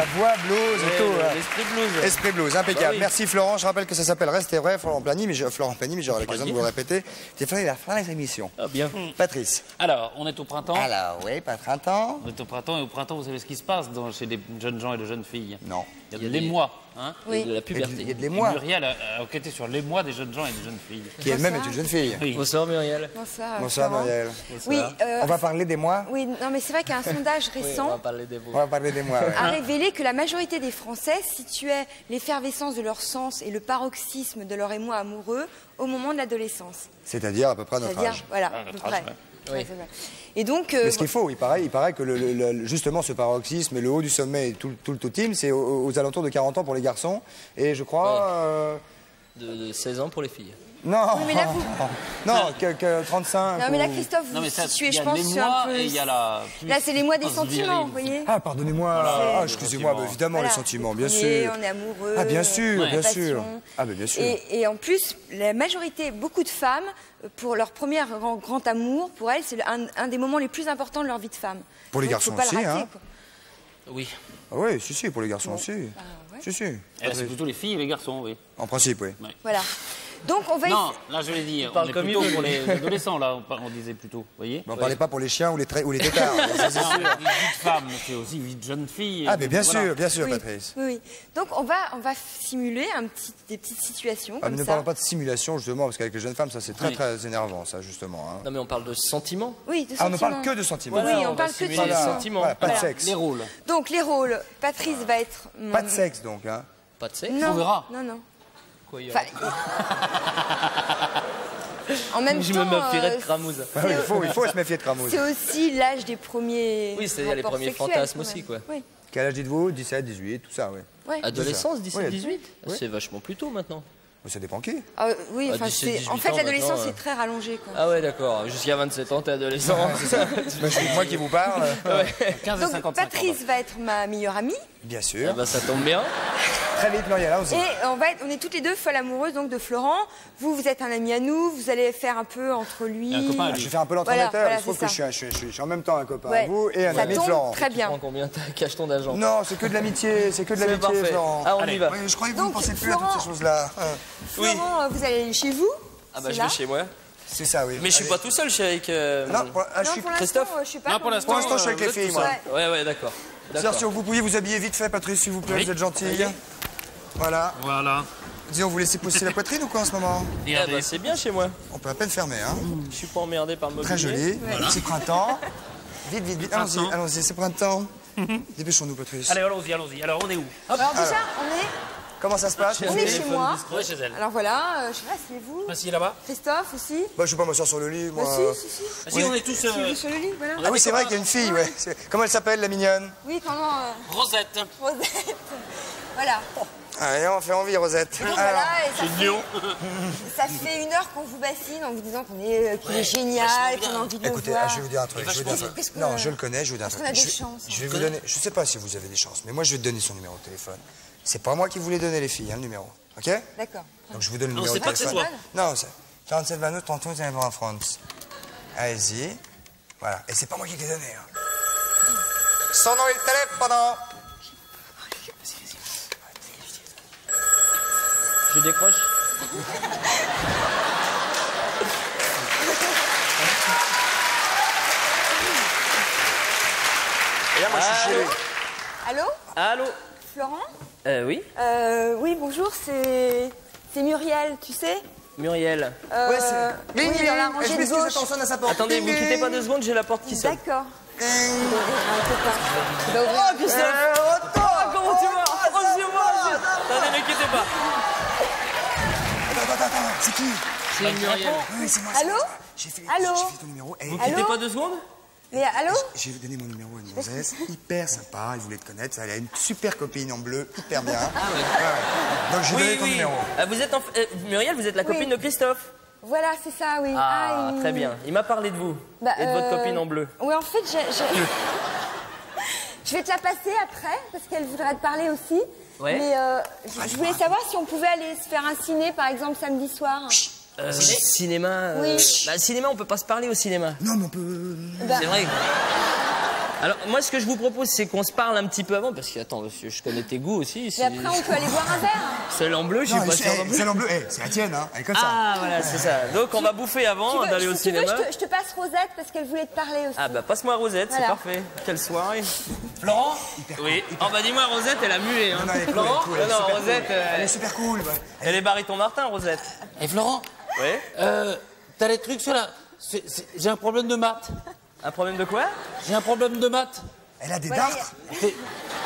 blues et tout. L'esprit blues. Esprit blues, impeccable. Bah oui. Merci Florent, je rappelle que ça s'appelle Restez vrai, Florent Pagny, mais j'aurai l'occasion de vous le répéter. J'ai fait la fin des émissions. Ah bien. Patrice. Alors, on est au printemps. Alors, oui, pas printemps. On est au printemps, et au printemps, vous savez ce qui se passe chez des jeunes gens et de jeunes filles? Non. Il y a de l'émoi. Hein, Oui. De la puberté. Il y a de l'émoi. Muriel a enquêté sur l'émoi des jeunes gens et des jeunes filles. Qui elle-même est une jeune fille. Oui. Bonsoir Muriel. Bonsoir. Bonsoir Muriel. Oui, On va parler des mois. oui, non, mais c'est vrai qu'un sondage On récent va parler des mots. On va parler des mois. Ouais. a révélé que la majorité des Français situaient l'effervescence de leur sens et le paroxysme de leur émoi amoureux au moment de l'adolescence. C'est-à-dire à peu près à notre C'est-à-dire, âge. voilà, à peu près. Ouais, c'est vrai. Et donc, Mais ce qu'il faut, il paraît que justement ce paroxysme et le haut du sommet et tout le totem, c'est aux alentours de 40 ans pour les garçons. Et je crois... De 16 ans pour les filles. Non, Oui, mais là, vous- non, que 35. non, mais là, ou- Christophe, vous Non, mais ça, situez, il y je a pense, les sur un mois peu... et il y a la... Là, c'est les mois des puissance sentiments, virile. vous voyez. Ah, pardonnez-moi. Voilà, Ah, excusez-moi, les bah, évidemment, Voilà, les sentiments, le bien premier, sûr. on est amoureux. Ah, bien sûr, la bien sûr. passion. Ah, bah, bien sûr. Et en plus, la majorité, beaucoup de femmes, pour leur premier grand amour, pour elles, c'est un des moments les plus importants de leur vie de femme. Pour les Donc, garçons faut pas aussi, le rater, hein. quoi. Oui. Ah oui, si, pour les garçons aussi. Ouais. Si. Et là, c'est plutôt les filles et les garçons, oui. En principe, oui. Voilà. Donc, on va... Non, là, je l'ai dit, on parle est comme plutôt il pour veut. les adolescents, là, on disait plutôt, vous voyez. Mais on parlait pas pour les chiens ou les têtards. ça, c'est Non, sûr. vie de femme, c'est aussi vie de jeune fille. Ah, mais bien Voilà. sûr, Oui, Patrice. oui. Donc, on va simuler des petites situations Ah, mais comme ne ça. parlons pas de simulation, justement, parce qu'avec les jeunes femmes, ça, c'est très, Oui. très énervant, ça, justement. hein. Non, mais on parle de sentiments. Oui, de Ah, on ne sentiments. parle que de sentiments. Oui, Voilà, on on parle va que de simuler les sentiments. sentiments. Voilà, pas de Voilà. sexe. Les rôles. Donc, les rôles. Patrice va être... Pas de sexe, donc. Hein. Pas de sexe. Non, On verra. non. Quoi, il y aura- Enfin, en même Je temps, me méfierais de Cramouze. Ah oui, il faut se méfier de Cramouze. c'est aussi l'âge des premiers. Oui, c'est-à-dire les rapports premiers sexuels, fantasmes quand même. aussi, quoi. Oui. Quel âge dites-vous 17, 18, tout ça, oui. Ouais. Adolescence, 17, Oui. 18 Oui. C'est vachement plus tôt maintenant. Mais ça dépend qui. Ah, oui, Ah, enfin, 17, 18 en fait, ans, l'adolescence maintenant, c'est très rallongé, quoi. Ah ouais, d'accord. Jusqu'à 27 ans, t'es adolescent. C'est moi qui vous parle. 15 et Donc, 55 Patrice va être ma meilleure amie Bien Ah sûr. bah, ça tombe bien. Très vite, Muriel, allons-y. et on est toutes les deux folles amoureuses donc de Florent. Vous êtes un ami à nous, vous allez faire un peu entre lui. Et un copain à Ah, lui. je vais faire un peu l'entremetteur. Voilà, Il se trouve c'est que ça. je suis en même temps un copain Ouais. à vous et un Ça ami de tombe Florent. très bien. Prends combien t'as cache ton agent. Non, c'est que de l'amitié, c'est parfait. Florent. Ah, on y va. Oui, je croyais que vous ne Donc, pensiez plus à Florent- toutes ces choses-là. Florent, vous allez aller chez vous. Ah bah, c'est je là. vais chez moi. C'est ça, oui. Mais je suis Allez. pas tout seul, je suis avec. Non, pour, je Non, suis... pour Christophe l'instant, je suis pas. Non, pour Pour l'instant, je suis avec les vous êtes filles, tout moi. seul. Ouais, d'accord. C'est-à-dire, si vous pouviez vous habiller vite fait, Patrice, s'il vous plaît, Oui. vous êtes gentil. Voilà. Voilà. Disons, vous laissez pousser la poitrine ou quoi en ce moment Eh bah, c'est bien chez moi. On peut à peine fermer, hein. Je suis pas emmerdé par le mobilier. Très joli. C'est printemps. Vite, vite, vite. Allons-y, Printemps. allons-y, c'est printemps. Dépêchons-nous, Patrice. Allez, allons-y. Alors, on est où Alors déjà, Comment ça se passe on est chez moi. Ouais, chez elle. Alors voilà, je sais pas, asseyez-vous. Assis là-bas. Christophe aussi. Bah, je sais pas, moi, sur le lit, moi. Si. Ah, si, on est tous... Asseyez-vous sur le lit, voilà. Ah oui, c'est vrai qu'il y a une fille, ouais. Comment elle s'appelle, la mignonne? Oui, comment Rosette. Rosette. Voilà. Allez, on fait envie, Rosette. Donc Alors, voilà, et C'est ça fait 1 heure qu'on vous bassine en vous disant qu'il est génial, qu'on a envie de le écoutez, voir. je vais vous dire un truc. Qu'est-ce qu'on Non, a je le connais, je vais vous dire un Est-ce truc. qu'on a des Je- chances, Je vais vous donner. Je sais pas si vous avez des chances, mais moi, je vais te donner son numéro de téléphone. C'est pas moi qui voulais donner les filles, hein, le numéro. OK? D'accord. Donc, je vous donne le Non, numéro c'est de pas que c'est téléphone. toi. Non, c'est 47 22 31 vous allez voir en France. Allez-y. Voilà. Et c'est pas moi qui l'ai donné. Hein. Son nom et le téléphone. Je décroche. Et là, moi, je suis chez lui. Allô Allô Florent Oui Oui, bonjour, c'est Muriel, tu sais Muriel. Ouais, c'est. Oui, dans la rangée je de m'excuse, gauche. attends, on sonne à sa porte. Attendez, vous Ding, quittez ding. pas 2 secondes, j'ai la porte qui sonne. D'accord. Oh, Christophe comment tu vas Oh, c'est moi Attendez, ne quittez pas. Attends, c'est qui? C'est Muriel. Oui, c'est moi. Allô J'ai fait Allô ton numéro. Et Vous quittez Allô pas 2 secondes Mais allô j'ai donné mon numéro à une gonzesse, hyper sympa, il voulait te connaître, elle a une super copine en bleu, hyper bien. Ah ouais. Donc j'ai donné ton numéro. Vous êtes Muriel, vous êtes la Oui. copine de Christophe. Voilà, c'est ça, oui. Ah, il- très bien. Il m'a parlé de vous Bah, et de votre copine en bleu. Oui, en fait, je vais te la passer après, parce qu'elle voudrait te parler aussi. Ouais. Mais je voulais savoir si on pouvait aller se faire un ciné, par exemple, samedi soir. Cinéma. Oui. Bah, cinéma, on peut pas se parler au cinéma. Non, mais on peut. Bah, C'est vrai. Alors, moi, ce que je vous propose, c'est qu'on se parle un petit peu avant, parce que, attends, monsieur, je connais tes goûts aussi. et après, on peut aller boire un verre. Celle en bleu, je suis Non, pas sûr non plus. celle en bleu, c'est la tienne, hein, elle est comme ça. Ah, voilà, c'est ça. Donc, on va bouffer avant d'aller au si tu veux, cinéma. je te passe Rosette, parce qu'elle voulait te parler aussi. Ah, bah, passe-moi Rosette, Voilà. c'est parfait. Quelle soirée. Florent Oui. Oh, bah, dis-moi, Rosette, elle a mué, hein. Non, elle est cool, Florent elle est cool, elle est Non, super Rosette, cool. Elle est super cool. Ouais. elle est baryton Martin, Rosette. Et Florent, Ouais. t'as les trucs sur la... J'ai un problème de maths. Un problème de quoi J'ai un problème de maths. Elle a des Voilà, dartres.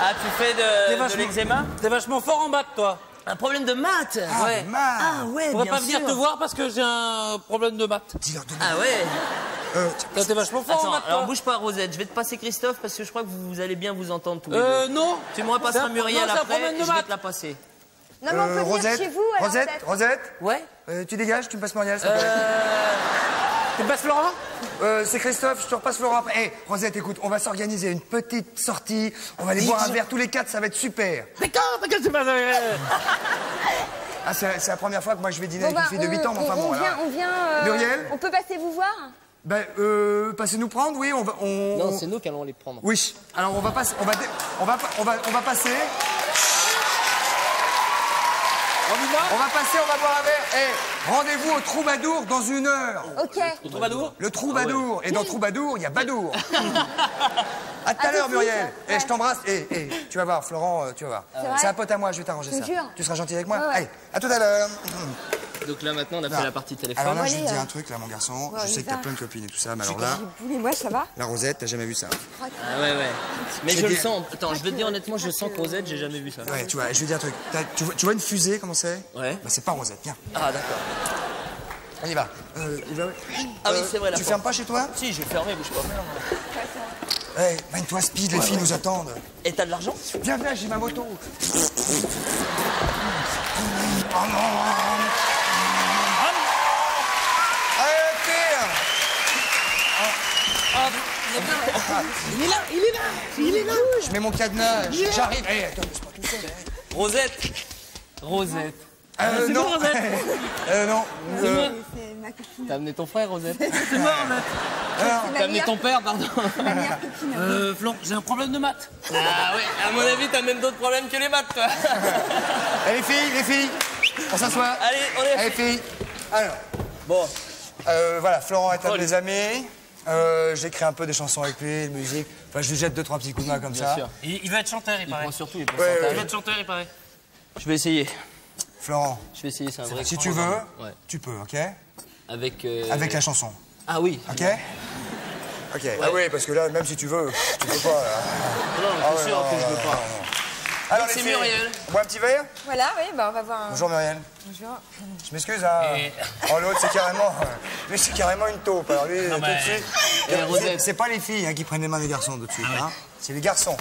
Ah, tu fais de l'eczéma T'es vachement fort en maths, toi. Un problème de maths. Ah, Ouais. maths. Ah ouais, Je pourrais bien pas venir sûr. te voir parce que j'ai un problème de maths. Dis-leur de Ah ouais. T'es vachement fort en Attends, maths, alors toi. bouge pas Rosette, je vais te passer Christophe parce que je crois que vous allez bien vous entendre tous les deux. Non. Tu me repasseras Muriel non, c'est un après problème et de je vais maths. te la passer. Non, mais on peut venir Rosette, chez vous, alors peut-être. Rosette, Ouais. tu dégages, tu me passes Muriel, s'il te plaît. Tu me passes Florent? C'est Christophe, je te repasse Florent après. Hé, Rosette, écoute, on va s'organiser une petite sortie. On va aller boire un verre tous les 4, ça va être super. D'accord, c'est pas Ah, c'est la première fois que moi je vais dîner Bon, avec une fille de 8 ans, mais enfin bon. alors. On vient. Muriel On peut passer vous voir? Ben, passez nous prendre, oui, on va. Non, c'est nous qui allons les prendre. Oui. Alors on va passer. On va passer. On va passer, on va boire un verre. Eh, rendez-vous au Troubadour dans 1 heure. Ok. Au Troubadour? Le Troubadour. Et dans Troubadour, il y a Badour. À tout à tout l'heure, de Muriel. suite. Et je t'embrasse. Et tu vas voir, Florent, tu vas voir. vrai C'est un pote à moi, je vais t'arranger Je te ça. jure. Tu seras gentil avec moi? Ouais, ouais. Allez, à tout à l'heure. Donc là, maintenant, on a Non. fait la partie téléphone. Alors là, je Allez, vais te dire un truc, là, mon garçon. Ouais, Je on sais y que t'as va. plein de copines et tout ça, mais alors là, Vous et moi, ça va? la Rosette, t'as jamais vu ça. Ah ouais, ouais. Mais J'ai je le dit- sens. Attends, je vais te dire honnêtement, je sens que Rosette, j'ai jamais vu ça. Ouais, tu vois, je vais te dire un truc. Tu vois une fusée, comment c'est? Ouais. Bah, c'est pas Rosette, viens. Ah d'accord. On y va. Ah oui, c'est vrai, la Tu porte. fermes pas chez toi? Si, j'ai fermé, bouge pas. Hey, mène-toi speed, les filles nous attendent. Et t'as de l'argent? Viens, viens, j'ai ma moto. Oh non. Allez, tire. Il est là. Je mets mon cadenas, j'arrive. Hey, attends, laisse pas tout seul. Rosette. Non. Non. C'est ma copine. T'as amené ton frère, Rosette? C'est ma T'as amené ton père, pardon? ma meilleure copine. Florent, j'ai un problème de maths. Ah ouais, à mon avis, t'as même d'autres problèmes que les maths, toi. Allez, les filles, on s'assoit. Allez, on est... Allez, filles. Alors, Bon, voilà, Florent est un de mes amis. J'écris un peu des chansons avec lui, de musique. Enfin, je lui jette 2-3 petits coups de main comme bien ça. sûr. Il va être chanteur, il Il paraît. prend surtout les Ouais, pourcentages. Il va être chanteur, il paraît. Je vais essayer. Florent, Je vais essayer, c'est un vrai si cran, tu veux, ouais. tu peux, ok? Avec... Avec la chanson, Ah oui. ok? Ok. Ah oui, parce que là, même si tu veux, tu peux pas. Là. Non, Ah c'est ouais, sûr non, que je non, veux non, pas. non. Alors, c'est les filles, Muriel. on boit un petit verre? Voilà, oui, bah on va voir un. Bonjour Muriel. Bonjour. Je m'excuse, hein. Oh, l'autre, c'est carrément. Lui, c'est carrément une taupe. Alors, lui, tout de suite. Rosette. C'est pas les filles hein, qui prennent les mains des garçons tout de suite, hein. C'est les garçons.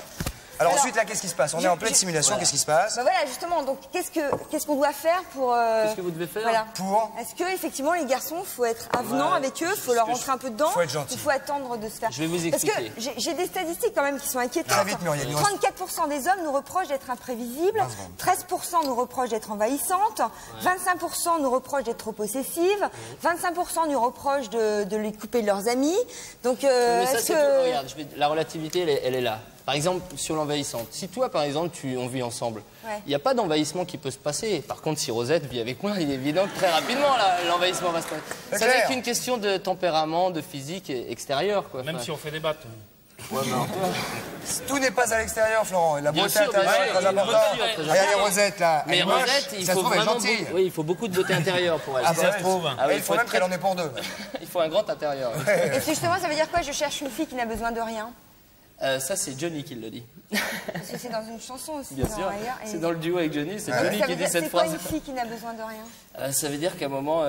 Alors, ensuite, là, qu'est-ce qui se passe? On est en pleine simulation, qu'est-ce qui se passe? Bah voilà, justement, donc qu'est-ce qu'on doit faire pour. Qu'est-ce que vous devez faire? Voilà. Pour? Est-ce que effectivement les garçons, faut être avenant avec eux, faut leur rentrer un peu dedans, Faut être gentil. il faut attendre de se faire. Je vais vous Parce expliquer. que j'ai des statistiques quand même qui sont inquiétantes. Très vite, Muriel, il nous reste- 34% des hommes nous reprochent d'être imprévisibles, 13% nous reprochent d'être envahissantes, 25% nous reprochent d'être trop possessives, 25% nous reprochent de les couper de leurs amis. Donc Mais ça, est-ce c'est que regarde, la relativité, elle est là. Par exemple, sur l'envahissante. Si toi, par exemple, on vit ensemble, Ouais. il n'y a pas d'envahissement qui peut se passer. Par contre, si Rosette vit avec moi, il est évident que très rapidement, l'envahissement va se passer. C'est Ça n'est clair. qu'une question de tempérament, de physique extérieur, quoi. Même Enfin, si on fait des battes. Tout n'est pas à l'extérieure, Florent. La Bien beauté sûr, bien intérieure est sûr. très importante. Bien sûr, très Regardez important. Rosette, là. Mais Elle est moche, Rosette, il ça se faut trouve, elle est vraiment gentille. oui, il faut beaucoup de beauté intérieure pour elle. Ah, ça se trouve. Ah oui, Et il faut même qu'elle en ait pour 2. Il faut un grand intérieur. Et c'est justement, ça veut dire quoi? Je cherche une fille qui n'a besoin de rien. Ça, c'est Johnny qui le dit. Parce que c'est dans une chanson aussi. Bien genre sûr. ailleurs, et- C'est dans le duo avec Johnny. C'est Ça Johnny veut qui dire- dit cette c'est quoi phrase. une fille qui n'a besoin de rien? Ça veut dire qu'à un moment,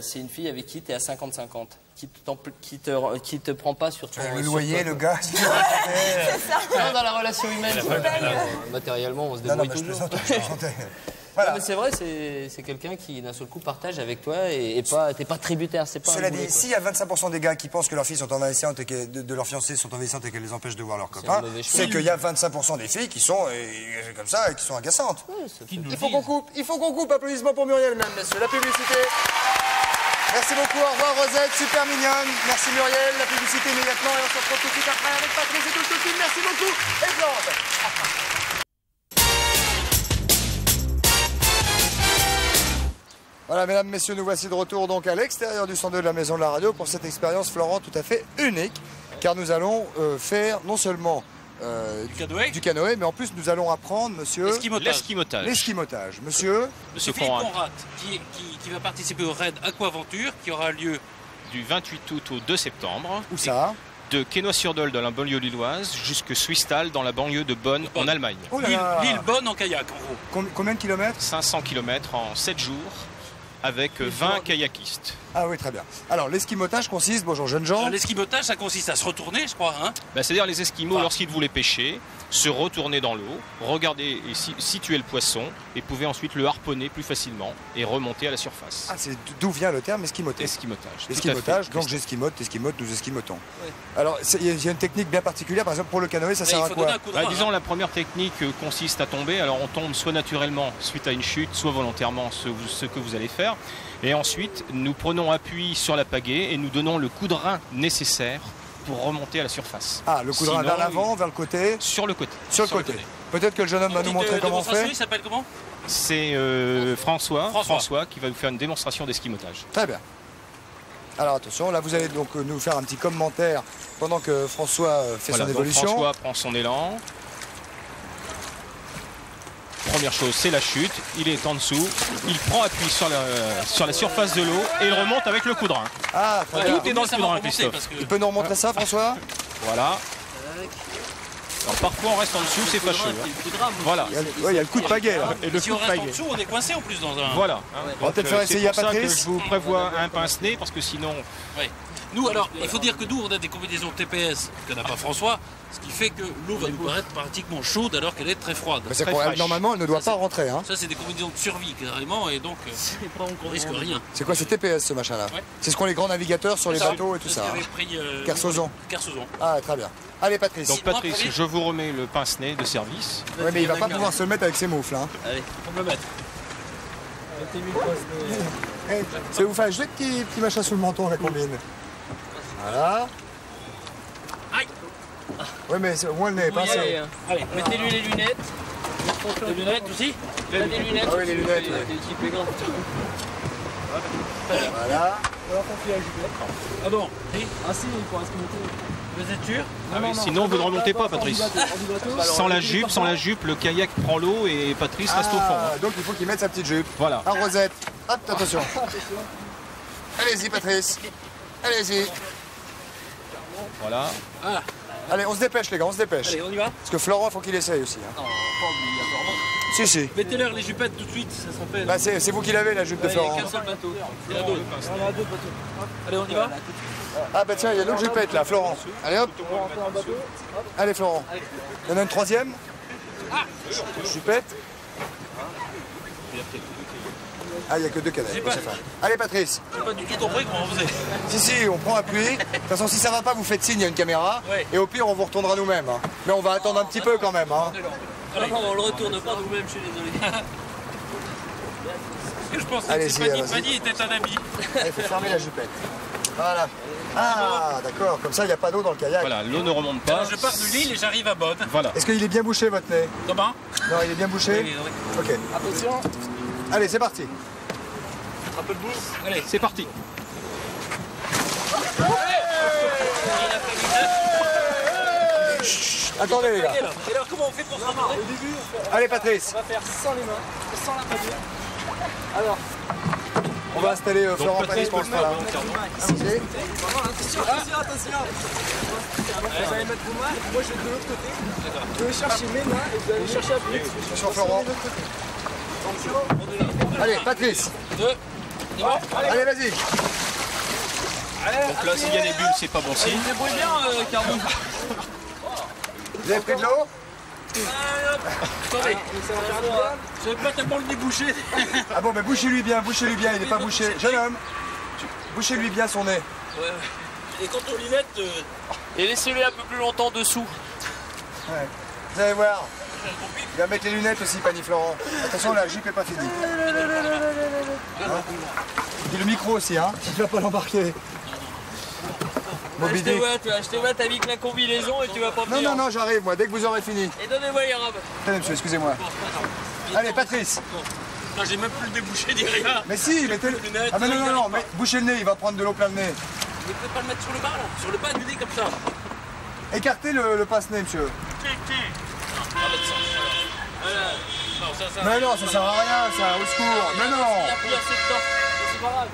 c'est une fille avec qui tu es à 50-50, qui te prend pas sur ton... Le sur loyer, toi, le quoi. gars. Non, dans la relation humaine, matériellement, on se Non, non, débrouille mais je toujours. plaisante, je plaisantais. Non, Voilà. mais c'est vrai, c'est quelqu'un qui d'un seul coup partage avec toi et t'es pas tributaire, c'est pas un Cela boulet, dit, quoi. s'il y a 25% des gars qui pensent que leurs filles sont envahissantes et que de leurs fiancées sont envahissantes et qu'elles les empêchent de voir leurs copains, mauvais choix. c'est qu'il y a 25% des filles qui sont comme ça et qui sont agaçantes. Il faut qu'on coupe. Applaudissements pour Muriel, même, messieurs. La publicité. Merci beaucoup. Au revoir, Rosette. Super mignonne. Merci, Muriel. La publicité immédiatement et on se retrouve tout de suite après avec Patrice et tout le film. Merci beaucoup. Et Plante. Voilà, mesdames, messieurs, nous voici de retour donc à l'extérieur du 102 de la Maison de la Radio pour cette expérience, Florent, tout à fait unique, car nous allons faire non seulement du canoë, mais en plus nous allons apprendre, monsieur, l'esquimotage. Monsieur Philippe Conrad, qui va participer au raid Aquaventure, qui aura lieu du 28 août au 2 septembre. Où ça? de Quesnoy-sur-Dole dans la banlieue lilloise jusque Swisttal dans la banlieue de Bonn en Allemagne. Oh là là. L'île Bonn en kayak, en gros. Combien de kilomètres? 500 km en 7 jours avec 20 kayakistes. Ah oui, très bien. Alors, l'esquimotage consiste, bonjour jeunes gens. L'esquimotage, ça consiste à se retourner, je crois. Hein, c'est-à-dire les Esquimaux, lorsqu'ils voulaient pêcher, se retourner dans l'eau, regarder et situer le poisson, et pouvaient ensuite le harponner plus facilement et remonter à la surface. Ah, c'est d'où vient le terme esquimoter? Esquimotage. Esquimotage, donc j'esquimote, t'esquimotes, nous esquimotons. Ouais. Alors, il y a une technique bien particulière, par exemple pour le canoë, ça sert à quoi? Disons, la première technique consiste à tomber. Alors, on tombe soit naturellement suite à une chute, soit volontairement, ce que vous allez faire. Et ensuite, nous prenons appui sur la pagaie et nous donnons le coup de rein nécessaire pour remonter à la surface. Ah, le coup de rein vers l'avant, vers le côté? Sur le côté. Sur le côté. Peut-être que le jeune homme va nous montrer comment on fait. Il s'appelle comment? C'est François qui va vous faire une démonstration d'esquimotage. Très bien. Alors attention, là vous allez donc nous faire un petit commentaire pendant que François fait son évolution. François prend son élan. Première chose, c'est la chute. Il est en dessous. Il prend appui sur la surface de l'eau et il remonte avec le coup de rein. Ah, très bien. Tout est dans le coup de rein, Christophe. Il peut nous remontrer ça, François? Voilà. Alors, parfois on reste en dessous, c'est fâcheux. Voilà. Il y a le coup de pagaie là. Et si on reste en dessous, on est coincé en plus dans un. Voilà. On va peut-être faire essayer à Patrice. C'est pour ça que je vous prévois un pince-nez parce que sinon. Ouais. Nous, alors, il faut dire que nous, on a des combinaisons TPS que n'a pas François, ce qui fait que l'eau va nous paraître pratiquement chaude alors qu'elle est très froide. Normalement, elle ne doit pas rentrer. Hein. Ça, c'est des combinaisons de survie carrément, et donc on risque rien. C'est quoi, c'est TPS ce machin-là? Ouais. C'est ce qu'ont les grands navigateurs sur les bateaux et tout ça. Kersozon. Ah, très bien. Allez, Patrice. Donc, Patrice, je vous remets le pince-nez de service. Oui, mais il va pas pouvoir se le mettre avec ses moufles. Hein. Allez, on va le mettre. C'est vous faire un petit machin sous le menton, la combine. Voilà. Aïe. Oui, mais au moins le nez est pincé. Allez, mettez-lui les lunettes. Les lunettes aussi? Des lunettes. Ah oui, les lunettes. Voilà. Ah bon? Ah si, il faut esquimoter. Vous êtes sûr? Ah oui, sinon vous ne remontez pas, Patrice. Sans la jupe, le kayak prend l'eau et Patrice reste au fond. Donc il faut qu'il mette sa petite jupe. Voilà. À Rosette. Hop, attention. Allez-y, Patrice. Allez-y. Voilà. Ah. Allez, on se dépêche, les gars, on se dépêche. Allez, on y va? Parce que Florent, il faut qu'il essaye aussi. Hein. Non, pas obligatoirement. Si. Mettez-leur les jupettes tout de suite, ça s'appelle. Bah, c'est vous qui l'avez, la jupe de Florent. Il n'y a qu'un seul bateau. Il y en a deux. Allez, on y va? Ah bah tiens, il y a d'autres jupettes là, Florent. Allez hop. Allez, Florent. Il y en a une troisième. Jupette. Ah, il n'y a que deux cadets. Allez, Patrice. J'ai pas du tout compris comment on faisait. Si, on prend appui. De toute façon, si ça va pas, vous faites signe, il y a une caméra. Ouais. Et au pire, on vous retournera nous-mêmes. Hein. Mais on va attendre un petit peu quand même. Hein. Allez, on le retourne pas nous-mêmes, je suis désolé. Ce que je pensais que Fanny était un ami. Il faut fermer la jupette. Voilà. Ah, d'accord. Comme ça, il n'y a pas d'eau dans le kayak. Voilà, l'eau ne remonte pas. Alors, je pars de l'île et j'arrive à Bonn. Voilà. Est-ce qu'il est bien bouché, votre nez? Comment? Non, il est bien bouché? Oui. Ok. Attention. Allez, c'est parti. Un peu de boue. Allez, c'est parti. Attendez, les gars. Et alors, comment on fait pour se ramener? Allez, Patrice. On va faire sans les mains, sans la pagaie. Alors, on va installer Florent Patrice pour le faire là. Attention. Vous allez mettre vos mains, moi je vais de l'autre côté. Vous allez chercher mes mains et vous allez chercher à appuyer. Sur Florent. Allez, Patrice. Allez, vas-y. Donc là, s'il y a des bulles, c'est pas bon signe. Débrouille bien, Cardo. Vous avez pris de l'eau? Attendez, je vais pas tellement le déboucher. Ah bon, mais bouchez-lui bien, il n'est pas bouché. Jeune homme, bouchez-lui bien son nez. Ouais. Et quand on lui met, et laissez-le un peu plus longtemps dessous. Ouais. Vous allez voir. Il va mettre les lunettes aussi, Pani Florent. Attention, la jupe n'est pas finie. Hein? Et le micro aussi, hein. Il ne va pas l'embarquer. Je te vois, t'as mis que la combinaison et tu vas pas venir. Non, j'arrive, moi, dès que vous aurez fini. Et donnez-moi les robes. Attendez, monsieur, excusez-moi. Allez, Patrice. Non, j'ai même plus le débouché derrière. Mais si, mettez le... Ah mais non, mais bouchez le nez, il va prendre de l'eau plein le nez. Vous ne pouvez pas le mettre sur le bas, là. Sur le bas du nez, comme ça. Écartez le passe-nez, monsieur. Mais non, ça sert à rien, ça, au secours. Mais non. Il n'y a plus assez de temps. C'est pas grave.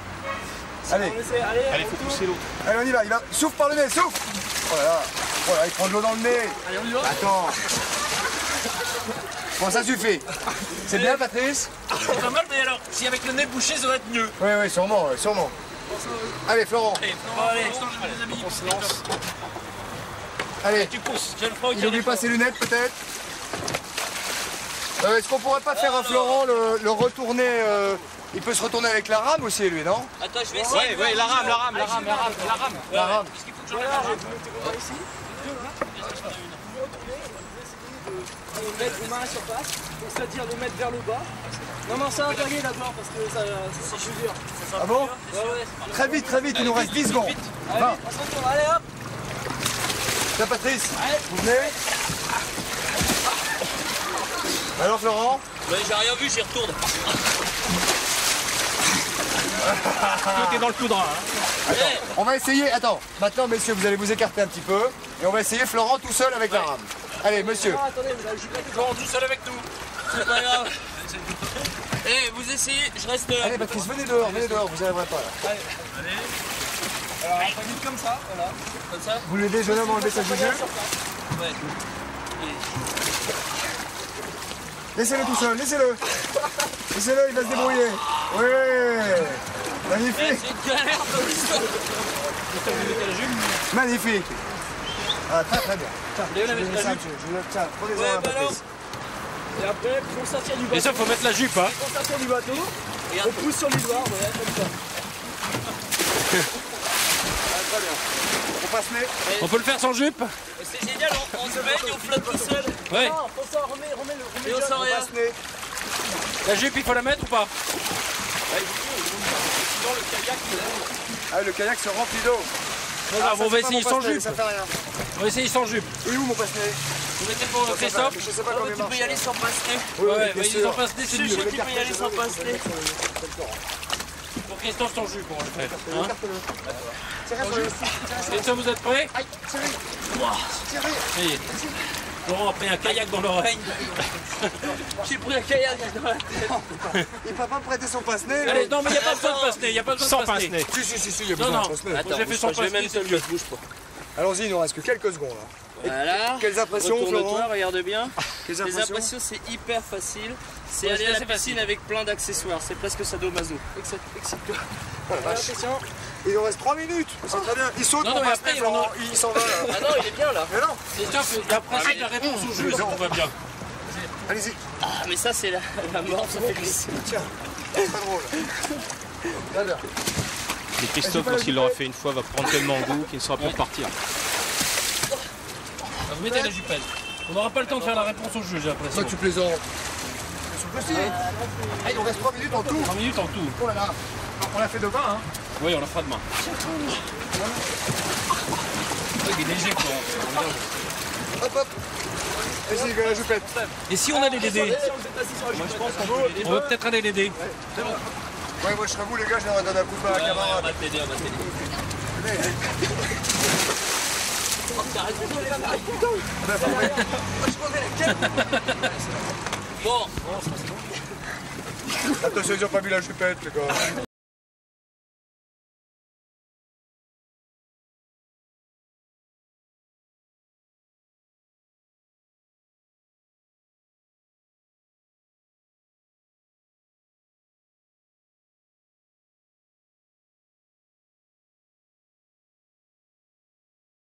Allez, faut pousser l'eau. Allez, on y va. Souffle par le nez, souffle. Oh là là. Oh là, il prend de l'eau dans le nez. Allez, on y va. Attends. Bon, ça suffit. C'est bien, Patrice? C'est pas mal, mais alors, si avec le nez bouché, ça va être mieux. Oui, oui, sûrement, sûrement. Allez, Florent. Allez, on se lance. Allez. Tu pousses. Je le ferai au Il n'oublie pas ses lunettes, peut-être. Est-ce qu'on pourrait pas faire un Florent le retourner il peut se retourner avec la rame aussi, lui, non? Attends, je vais essayer. Oui, la rame. La rame. Parce qu'il faut que je la ici. De mettre les mains à la surface, c'est-à-dire de mettre vers le bas. Non, ça va gagner là-dedans parce que ça je suis dur. Ah bon? Ouais. Très vite, il nous reste 10 secondes. Allez, on se retourne, allez hop. Tiens, Patrice, vous venez? Alors, Florent? J'ai rien vu, j'y retourne. T'es dans le poudre. Attends, on va essayer. Attends, maintenant, messieurs, vous allez vous écarter un petit peu. Et on va essayer Florent tout seul avec la rame. Allez, monsieur. Attendez, Florent tout seul avec nous. C'est pas grave. Eh, vous essayez, je reste. Allez, Patrice, venez dehors, vous n'arriverez pas là. Allez. Alors, on va comme ça, voilà. Comme ça. Vous l'aidez, jeune homme, à enlever sa jugeuse? Ouais. Laissez-le tout seul, laissez-le. Laissez-le, il va se débrouiller. Oui. Magnifique. C'est une galère comme ça. Magnifique. Ah, très bien. Tiens, je vais ça, monsieur. Tiens, prenez-en un, Patrice. Et après, pour sortir du bateau. Et ça, faut mettre la jupe, hein. Pour sortir du bateau, on pousse sur l'isoire, voilà, comme ça. Très bien. On passe les. On peut le faire sans jupe? C'est génial, on se baigne, on flotte tout seul. Ouais. Non, faut ça, remets et on sent rien. La jupe, il faut la mettre ou pas? Dans le kayak, ah, le kayak se remplit d'eau. Ah, on va essayer sans jupe. Ça fait rien. On va essayer sans jupe. Et où mon passe-nez? Vous mettez pour Christophe? Je sais pas comment il marche. Tu peux y aller sans passe-nez. Ouais, mais sans passe-nez, c'est mieux. Tu peux y aller sans passe-nez. Pour Christophe, sans jupe, on va le faire. Tirez. Et ça, vous êtes prêts? Aïe, tirez. Ça y est. Laurent a pris un kayak dans l'oreille. J'ai pris un kayak dans la tête. Il peut pas me prêter son passe-nez. Allez, non, mais il n'y a pas besoin de passe-nez. Il n'y a pas besoin de passe-nez. Si, il y a besoin de passe-nez. Attends, j'ai fait son passe-nez, c'est mieux. Allons-y, il nous reste que quelques secondes. Voilà. Quelles impressions, Florent? Regarde bien. Les impressions, c'est hyper facile. C'est aller à la piscine avec plein d'accessoires. C'est presque sadomaso. Excite-toi. Il nous reste 3 minutes. C'est très bien. Il saute pour passer, Florent. Il s'en va là. Ah non, il est bien là. Mais non. C'est top, il y a le principe de la réponse au jeu, ça va bien. Allez-y. Ah, mais ça, c'est la mort, ça fait glisser. Tiens, c'est pas drôle. Très bien. Et Christophe, lorsqu'il l'aura fait une fois, va prendre tellement goût qu'il ne saura plus repartir. Vous mettez la jupette. On n'aura pas le temps de faire la réponse au jeu, j'ai l'impression. Toi, tu plaisantes. Il nous reste 3 minutes en tout. 3 minutes en tout. Oh là là. On l'a fait demain, hein? Oui, on la fera demain. Il est léger, quoi. Hop. Vas-y, la jupette. Et si on allait l'aider? Moi, je pense qu'on peut On va peut-être aller l'aider. Ouais, moi je serais vous, les gars, je viendrais donner un coup de main à la camarade. On va t'aider. Bon. Attention, ils n'ont pas mis la jupette, les gars.